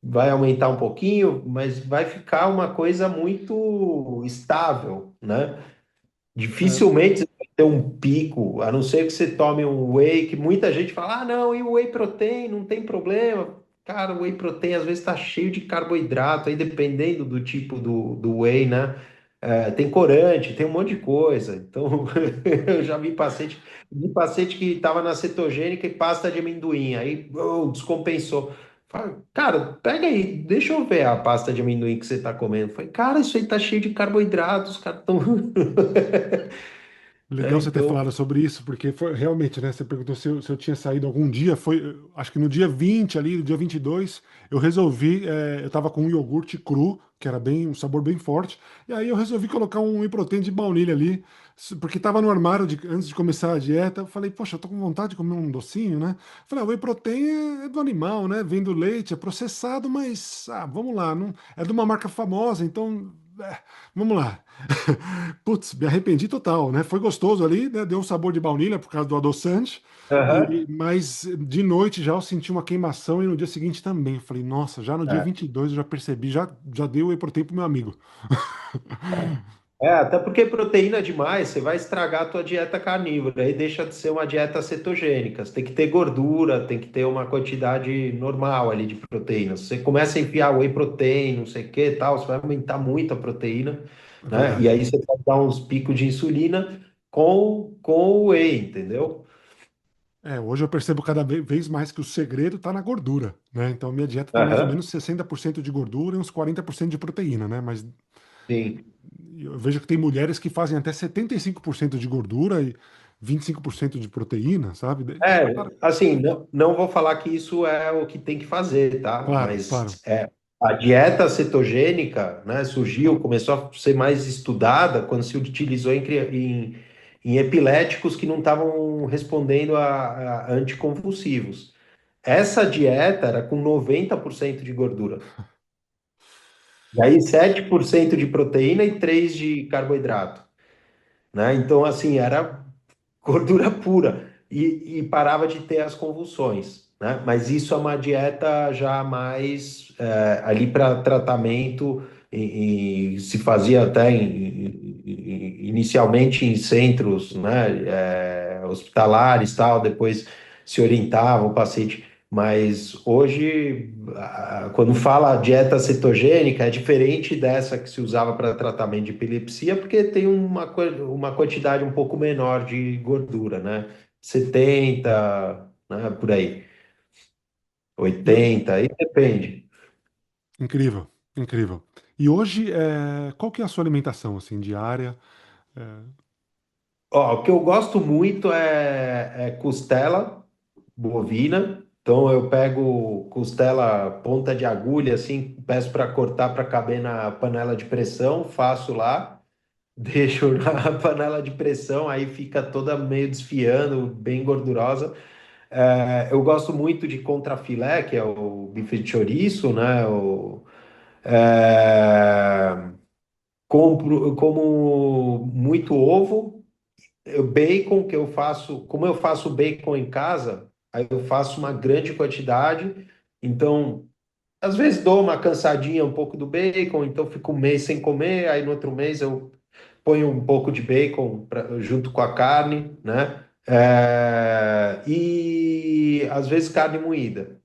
[SPEAKER 1] vai aumentar um pouquinho, mas vai ficar uma coisa muito estável, né?
[SPEAKER 2] É,
[SPEAKER 1] Dificilmente você vai ter um pico, a não ser que você tome um whey, que muita gente fala, ah, não, e o whey protein, não tem problema. Cara, o whey protein às vezes está cheio de carboidrato, aí dependendo do tipo do whey, né? Tem corante, tem um monte de coisa. Então, eu já vi paciente que estava na cetogênica e pasta de amendoim, aí descompensou. Cara, pega aí, deixa eu ver a pasta de amendoim que você está comendo. Falei, cara, isso aí tá cheio de carboidratos, cara, tão...
[SPEAKER 2] legal você ter
[SPEAKER 1] Então,
[SPEAKER 2] falado sobre isso, porque foi realmente, né? Você perguntou se eu tinha saído algum dia. Acho que no dia 20 ali, no dia 22 eu resolvi. Eu tava com um iogurte cru, que era bem, um sabor bem forte. E aí eu resolvi colocar um whey protein de baunilha ali, porque tava no armário antes de começar a dieta. Eu falei, poxa, eu tô com vontade de comer um docinho, né? Falei, whey protein é do animal, né? Vem do leite, é processado, mas vamos lá, não, é de uma marca famosa, então. Vamos lá. Putz, me arrependi total, né? Foi gostoso ali, né? Deu um sabor de baunilha por causa do adoçante,
[SPEAKER 1] aham,
[SPEAKER 2] mas de noite já eu senti uma queimação e no dia seguinte também. Eu falei, nossa, já no dia
[SPEAKER 1] é.
[SPEAKER 2] 22 eu já percebi, já dei o whey protein pro meu amigo.
[SPEAKER 1] Até porque proteína demais, você vai estragar a tua dieta carnívora, aí deixa de ser uma dieta cetogênica. Você tem que ter gordura, tem que ter uma quantidade normal ali de proteína. Se você começa a enfiar whey protein, não sei o que, tal, você vai aumentar muito a proteína,
[SPEAKER 2] É
[SPEAKER 1] né? E
[SPEAKER 2] verdade.
[SPEAKER 1] aí você pode dar uns picos de insulina com o whey, entendeu?
[SPEAKER 2] Hoje eu percebo cada vez mais que o segredo está na gordura, né? Então minha dieta tem mais ou
[SPEAKER 1] Aham,
[SPEAKER 2] menos 60% de gordura e uns 40% de proteína, né? Mas
[SPEAKER 1] sim.
[SPEAKER 2] eu vejo que tem mulheres que fazem até 75% de gordura e 25% de proteína, sabe? Cara,
[SPEAKER 1] Assim, não vou falar que isso é o que tem que fazer, tá?
[SPEAKER 2] claro, claro.
[SPEAKER 1] Mas a dieta cetogênica, né, surgiu, começou a ser mais estudada quando se utilizou em epiléticos que não estavam respondendo a anticonvulsivos. Essa dieta era com 90% de gordura. E aí 7% de proteína e 3% de carboidrato, né? Então, assim, era gordura pura e parava de ter as convulsões, né? Mas isso é uma dieta já mais ali para tratamento e se fazia até inicialmente em centros, né? Hospitalares tal, depois se orientava o paciente. Mas hoje, quando fala dieta cetogênica, é diferente dessa que se usava para tratamento de epilepsia, porque tem uma quantidade um pouco menor de gordura, né? 70, né? Por aí,
[SPEAKER 2] E eu-
[SPEAKER 1] 80, aí depende.
[SPEAKER 2] Incrível, incrível. E hoje, qual que é a sua alimentação, assim, diária? É,
[SPEAKER 1] Ó, o que eu gosto muito é costela bovina. Então eu pego costela ponta de agulha, assim, peço para cortar para caber na panela de pressão, faço lá. Deixo na panela de pressão, aí fica toda meio desfiando, bem gordurosa. Eu gosto muito de contrafilé, que é o bife de chouriço, né? É, eu como muito ovo, bacon que eu faço, como eu faço bacon em casa, aí eu faço uma grande quantidade, então às vezes dou uma cansadinha um pouco do bacon, então fico um mês sem comer, aí no outro mês eu ponho um pouco de bacon junto com a carne, né? E às vezes carne moída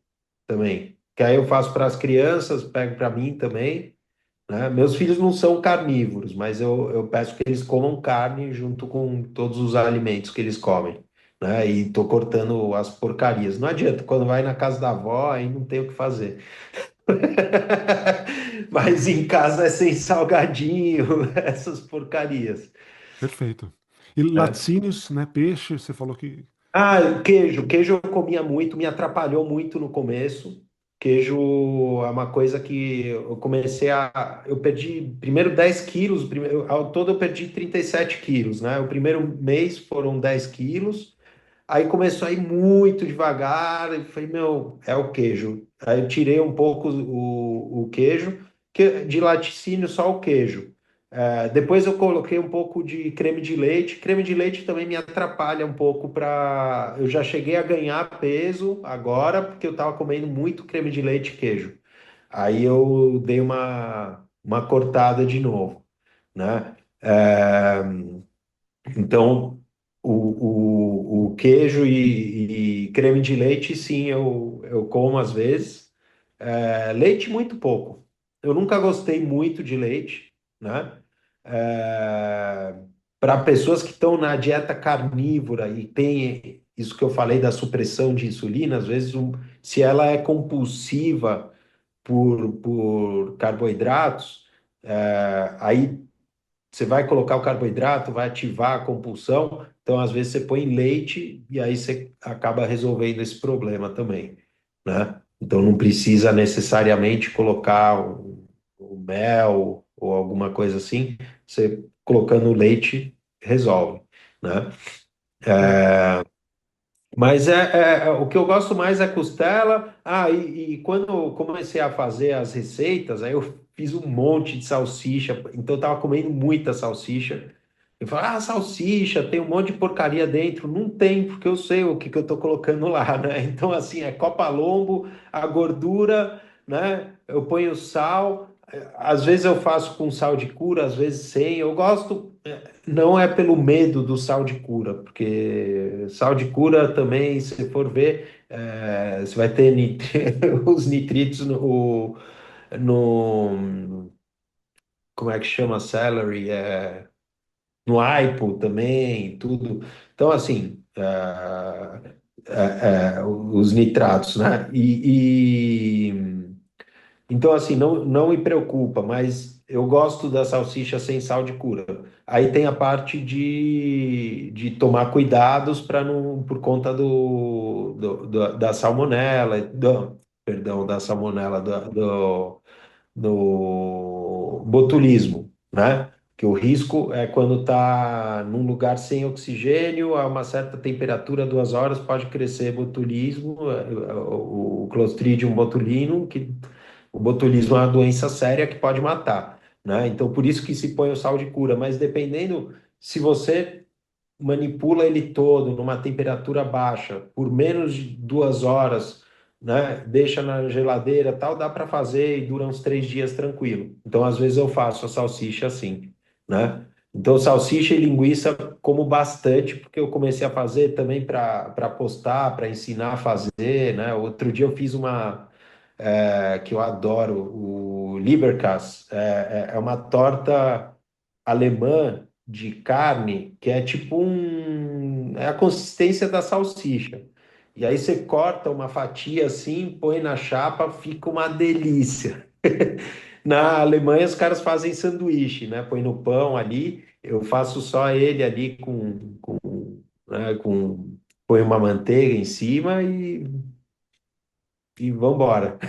[SPEAKER 1] também. Que aí eu faço para as crianças, pego para mim também, né? Meus filhos não são carnívoros, mas eu peço que eles comam carne junto com todos os alimentos que eles comem, né? E tô cortando as porcarias. Não adianta, quando vai na casa da avó, aí não tem o que fazer. Mas em casa é sem salgadinho, essas porcarias.
[SPEAKER 2] perfeito. E
[SPEAKER 1] Né?
[SPEAKER 2] laticínios, né? Peixe, você falou que.
[SPEAKER 1] Queijo eu comia muito, me atrapalhou muito no começo. Queijo é uma coisa que eu comecei a. Eu perdi primeiro 10 quilos, ao todo eu perdi 37 quilos, né? O primeiro mês foram 10 quilos, aí começou a ir muito devagar, e falei, meu, é o queijo. Aí eu tirei um pouco o queijo, de laticínio só o queijo. Depois eu coloquei um pouco de creme de leite. Creme de leite também me atrapalha um pouco para. Eu já cheguei a ganhar peso agora, porque eu estava comendo muito creme de leite e queijo. Aí eu dei uma cortada de novo, né? É, então, o queijo e creme de leite, sim, eu como às vezes. Leite, muito pouco. Eu nunca gostei muito de leite, né? Para pessoas que estão na dieta carnívora e tem isso que eu falei da supressão de insulina, às vezes, se ela é compulsiva por carboidratos, aí você vai colocar o carboidrato, vai ativar a compulsão, então às vezes você põe leite e aí você acaba resolvendo esse problema também, né? Então não precisa necessariamente colocar o mel ou alguma coisa assim, você colocando leite resolve, né?
[SPEAKER 2] É,
[SPEAKER 1] Mas o que eu gosto mais é costela. E quando eu comecei a fazer as receitas, aí eu fiz um monte de salsicha, então eu tava comendo muita salsicha. Eu falo, salsicha, tem um monte de porcaria dentro. Não tem, porque eu sei o que eu tô colocando lá, né? Então, assim, é copa-lombo, a gordura, né? Eu ponho sal, às vezes eu faço com sal de cura, às vezes sem. Eu gosto. Não é pelo medo do sal de cura, porque sal de cura também, se for ver, você vai ter os nitritos no- como é que chama? Celery, no aipo também, tudo. Então, assim, os nitratos, né? Então, assim, não me preocupa, mas eu gosto da salsicha sem sal de cura. Aí tem a parte de tomar cuidados para não, por conta da salmonela, perdão, da salmonela, do botulismo, né? Que o risco é quando está num lugar sem oxigênio, a uma certa temperatura, 2 horas, pode crescer botulismo, o Clostridium botulinum, que o botulismo é uma doença séria que pode matar, né? Então, por isso que se põe o sal de cura, mas dependendo, se você manipula ele todo numa temperatura baixa por menos de 2 horas, né? Deixa na geladeira, tal, dá para fazer e dura uns 3 dias tranquilo. Então, às vezes eu faço a salsicha assim, né? Então, salsicha e linguiça como bastante, porque eu comecei a fazer também para postar, para ensinar a fazer, né? Outro dia eu fiz uma que eu adoro, o Lieberkäse, é uma torta alemã de carne que é tipo é a consistência da salsicha. E aí você corta uma fatia assim, põe na chapa, fica uma delícia. Na Alemanha os caras fazem sanduíche, né? Põe no pão ali, eu faço só ele ali né, põe uma manteiga em cima e vambora.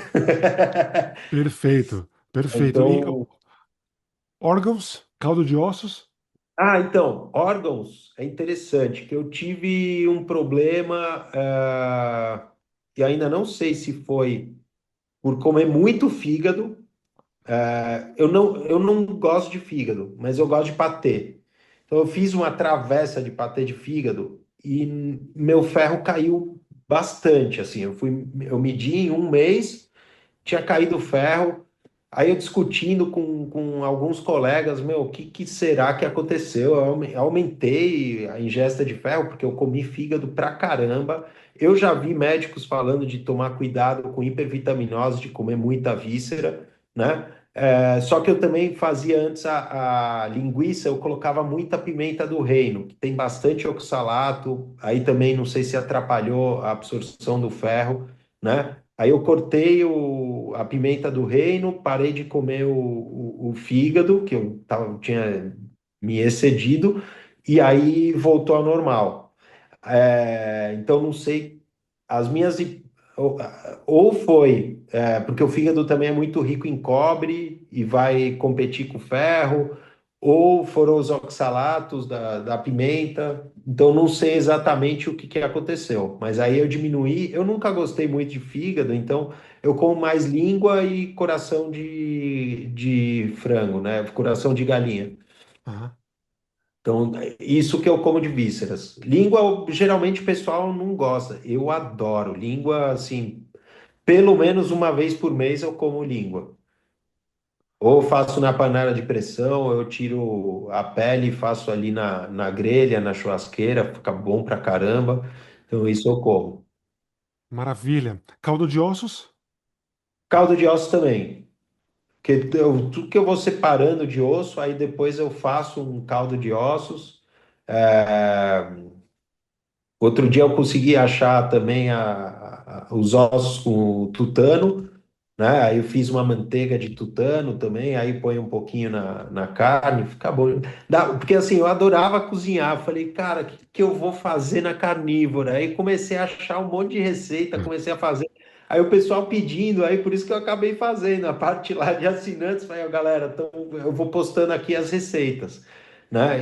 [SPEAKER 2] Perfeito, perfeito. E
[SPEAKER 1] Então,
[SPEAKER 2] órgãos, caldo de ossos?
[SPEAKER 1] então, órgãos é interessante, que eu tive um problema, e ainda não sei se foi por comer muito fígado. Eu não gosto de fígado, mas eu gosto de patê. Então, eu fiz uma travessa de patê de fígado e meu ferro caiu bastante, assim. Eu medi em um mês, tinha caído ferro. Aí eu discutindo com alguns colegas, meu, o que será que aconteceu? Eu aumentei a ingesta de ferro, porque eu comi fígado pra caramba. Eu já vi médicos falando de tomar cuidado com hipervitaminose, de comer muita víscera, né? Só que eu também fazia antes a linguiça, eu colocava muita pimenta do reino, que tem bastante oxalato, aí também não sei se atrapalhou a absorção do ferro, né? Aí eu cortei a pimenta do reino, parei de comer o fígado, que tinha me excedido, e aí voltou ao normal. Então, não sei, as minhas. Ou, ou foi, porque o fígado também é muito rico em cobre e vai competir com o ferro, ou foram os oxalatos da pimenta. Então, não sei exatamente o que aconteceu, mas aí eu diminuí. Eu nunca gostei muito de fígado, então eu como mais língua e coração de frango, né? Coração de galinha.
[SPEAKER 2] Aham.
[SPEAKER 1] Então, isso que eu como de vísceras. Língua, geralmente o pessoal não gosta. Eu adoro. Língua, assim, pelo menos uma vez por mês eu como língua. Ou faço na panela de pressão, ou eu tiro a pele e faço ali na grelha, na churrasqueira, fica bom pra caramba. Então, isso eu como.
[SPEAKER 2] Maravilha. Caldo de ossos?
[SPEAKER 1] Caldo de ossos também. Tudo que eu vou separando de osso, aí depois eu faço um caldo de ossos. É, Outro dia eu consegui achar também os ossos com tutano, né? Aí eu fiz uma manteiga de tutano também, aí põe um pouquinho na carne, fica bom. Porque assim, eu adorava cozinhar, falei, cara, o que eu vou fazer na carnívora? Aí comecei a achar um monte de receita,
[SPEAKER 2] Hum.
[SPEAKER 1] comecei a fazer. Aí o pessoal pedindo, aí por isso que eu acabei fazendo. A parte lá de assinantes, falei, ó, galera, então eu vou postando aqui as receitas, né?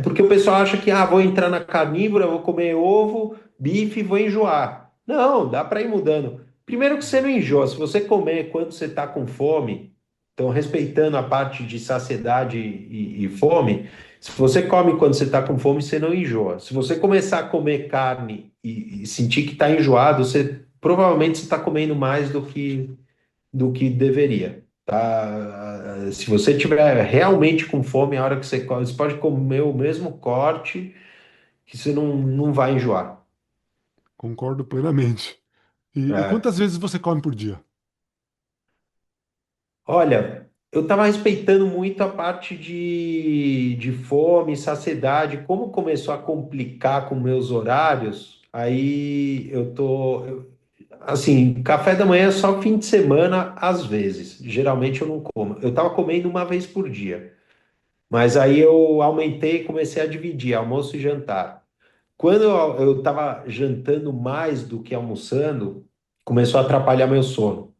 [SPEAKER 1] Porque o pessoal acha que, vou entrar na carnívora, vou comer ovo, bife, e vou enjoar. Não, dá para ir mudando. Primeiro que você não enjoa, se você comer quando você está com fome, então respeitando a parte de saciedade e fome, se você come quando você está com fome, você não enjoa. Se você começar a comer carne e sentir que está enjoado, você provavelmente está comendo mais do que deveria. Tá? Se você tiver realmente com fome, a hora que você come, você pode comer o mesmo corte que você não vai enjoar.
[SPEAKER 2] Concordo plenamente. E
[SPEAKER 1] É.
[SPEAKER 2] quantas vezes você come por dia?
[SPEAKER 1] Olha, eu estava respeitando muito a parte de fome, saciedade, como começou a complicar com meus horários. Aí assim, café da manhã é só fim de semana, às vezes. Geralmente eu não como. Eu tava comendo uma vez por dia. Mas aí eu aumentei e comecei a dividir almoço e jantar. Quando eu estava jantando mais do que almoçando, começou a atrapalhar meu sono.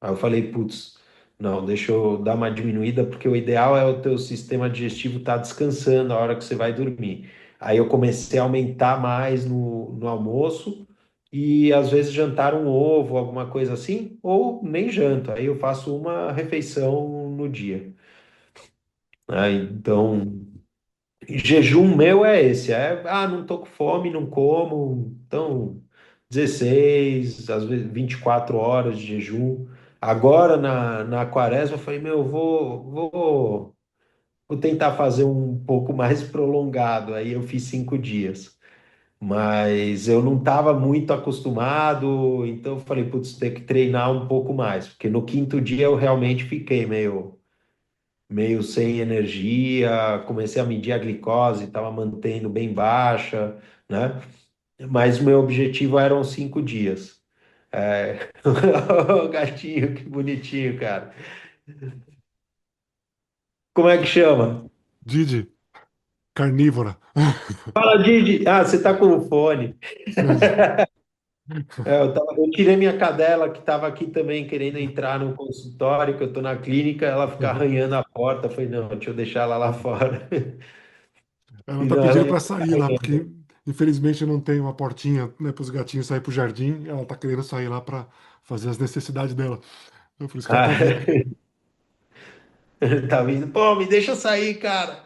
[SPEAKER 1] Aí eu falei, putz, não, deixa eu dar uma diminuída, porque o ideal é o teu sistema digestivo estar descansando a hora que você vai dormir. Aí eu comecei a aumentar mais no almoço e às vezes jantar um ovo, alguma coisa assim, ou nem janto. Aí eu faço uma refeição no dia. Então, jejum meu é esse, não tô com fome, não como, então 16 às vezes 24 horas de jejum. Agora na quaresma eu falei, meu, vou tentar fazer um pouco mais prolongado, aí eu fiz 5 dias. Mas eu não estava muito acostumado, então eu falei, putz, tem que treinar um pouco mais, porque no quinto dia eu realmente fiquei meio sem energia, comecei a medir a glicose, estava mantendo bem baixa, né? Mas o meu objetivo eram 5 dias. O gatinho, que bonitinho, cara. Como é que chama?
[SPEAKER 2] Didi, carnívora.
[SPEAKER 1] Fala, Didi. Ah, você tá com o fone. Eu tirei minha cadela, que estava aqui também querendo entrar no consultório, que eu tô na clínica, ela fica arranhando a porta. Eu falei, não, deixa eu deixar ela lá fora.
[SPEAKER 2] Ela tá
[SPEAKER 1] Senão ela
[SPEAKER 2] pedindo
[SPEAKER 1] ia
[SPEAKER 2] para
[SPEAKER 1] ficar
[SPEAKER 2] sair lá, porque
[SPEAKER 1] arranhando.
[SPEAKER 2] infelizmente não tem uma portinha, né, para os gatinhos sair pro jardim. Ela tá querendo sair lá para fazer as necessidades dela. Então, por isso que ela tá
[SPEAKER 1] Ah,
[SPEAKER 2] vindo aqui.
[SPEAKER 1] tá vindo, pô, me deixa sair, cara.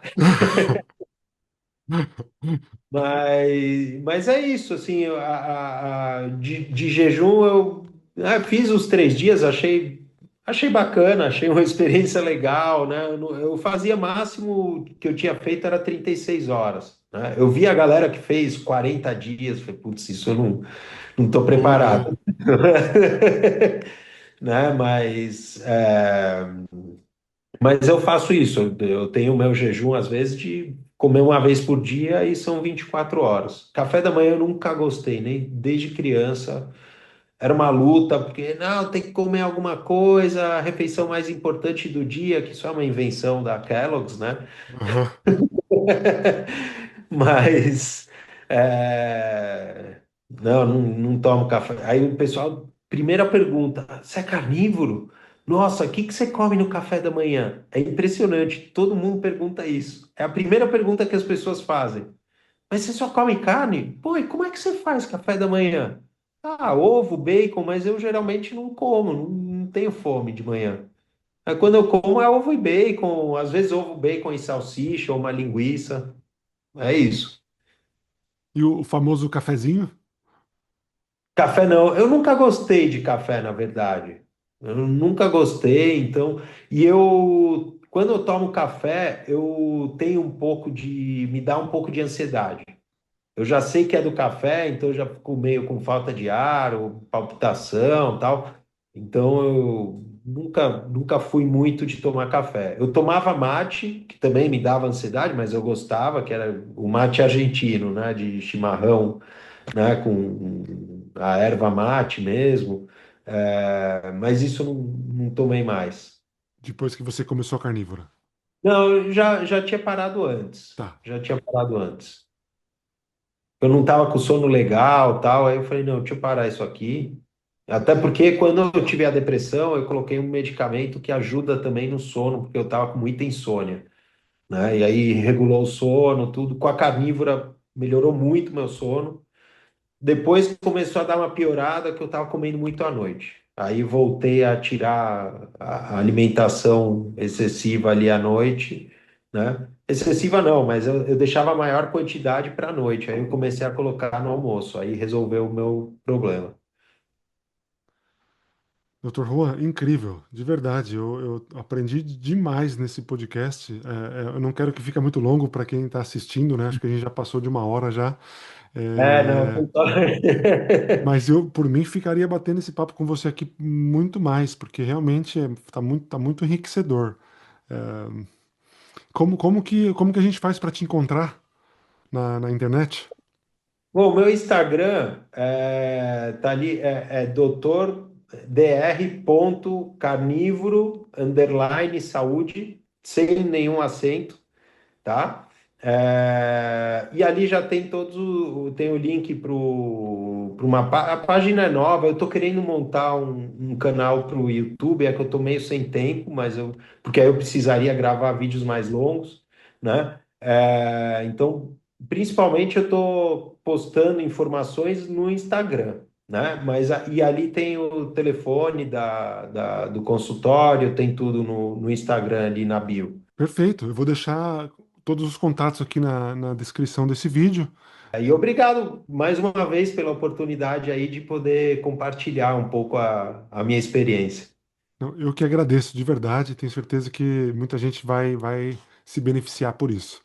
[SPEAKER 1] Mas é isso, assim, de jejum fiz os 3 dias, achei bacana, achei uma experiência legal, né? Eu fazia máximo que eu tinha feito era 36 horas, né? Eu vi a galera que fez 40 dias, falei, putz, isso eu não tô
[SPEAKER 2] Boa,
[SPEAKER 1] preparado. Né? Mas eu faço isso, eu tenho o meu jejum, às vezes, de comer uma vez por dia e são 24 horas. Café da manhã eu nunca gostei, nem desde criança. Era uma luta, porque não, tem que comer alguma coisa, a refeição mais importante do dia, que isso é uma invenção da Kellogg's, né?
[SPEAKER 2] aham.
[SPEAKER 1] Mas não tomo café. Aí o pessoal, primeira pergunta, você é carnívoro? Nossa, o que que você come no café da manhã? É impressionante, todo mundo pergunta isso. É a primeira pergunta que as pessoas fazem. Mas você só come carne? Pô, e como é que você faz café da manhã? Ah, ovo, bacon, mas eu geralmente não como, não tenho fome de manhã. Aí quando eu como é ovo e bacon, às vezes ovo, bacon e salsicha ou uma linguiça. É isso.
[SPEAKER 2] E o famoso cafezinho?
[SPEAKER 1] Café não, eu nunca gostei de café, na verdade. Eu nunca gostei, então. Quando eu tomo café, eu tenho um pouco me dá um pouco de ansiedade. Eu já sei que é do café, então eu já fico meio com falta de ar, ou palpitação, tal. Então eu nunca fui muito de tomar café. Eu tomava mate, que também me dava ansiedade, mas eu gostava, que era o mate argentino, né, de chimarrão, né, com a erva mate mesmo. Mas isso eu não tomei mais.
[SPEAKER 2] Depois que você começou a carnívora.
[SPEAKER 1] Não, eu já tinha parado antes.
[SPEAKER 2] Tá.
[SPEAKER 1] Já tinha parado antes. Eu não estava com sono legal, tal. Aí eu falei, não, deixa eu parar isso aqui. Até porque quando eu tive a depressão, eu coloquei um medicamento que ajuda também no sono, porque eu estava com muita insônia, né? E aí regulou o sono, tudo. Com a carnívora melhorou muito meu sono. Depois começou a dar uma piorada que eu estava comendo muito à noite. Aí voltei a tirar a alimentação excessiva ali à noite, né? Excessiva não, mas eu deixava a maior quantidade para a noite. Aí eu comecei a colocar no almoço. Aí resolveu o meu problema.
[SPEAKER 2] Doutor Juan, incrível, de verdade. Eu aprendi demais nesse podcast. Eu não quero que fique muito longo para quem está assistindo, né? Acho que a gente já passou de uma hora já.
[SPEAKER 1] Não,
[SPEAKER 2] É,
[SPEAKER 1] foi só...
[SPEAKER 2] mas eu, por mim, ficaria batendo esse papo com você aqui muito mais, porque realmente tá muito enriquecedor. É, como que a gente faz para te encontrar na internet?
[SPEAKER 1] Bom, o meu Instagram tá ali, doutor dr.carnívoro underline saúde, sem nenhum acento, tá? E ali já tem tem o link para uma a página é nova. Eu tô querendo montar um canal para o YouTube, é que eu tô meio sem tempo, porque aí eu precisaria gravar vídeos mais longos, né? Então, principalmente eu tô postando informações no Instagram, né? E ali tem o telefone do consultório, tem tudo no Instagram ali na bio.
[SPEAKER 2] Perfeito, eu vou deixar todos os contatos aqui na descrição desse vídeo.
[SPEAKER 1] E obrigado mais uma vez pela oportunidade aí de poder compartilhar um pouco a minha experiência.
[SPEAKER 2] Não, eu que agradeço de verdade, tenho certeza que muita gente vai se beneficiar por isso.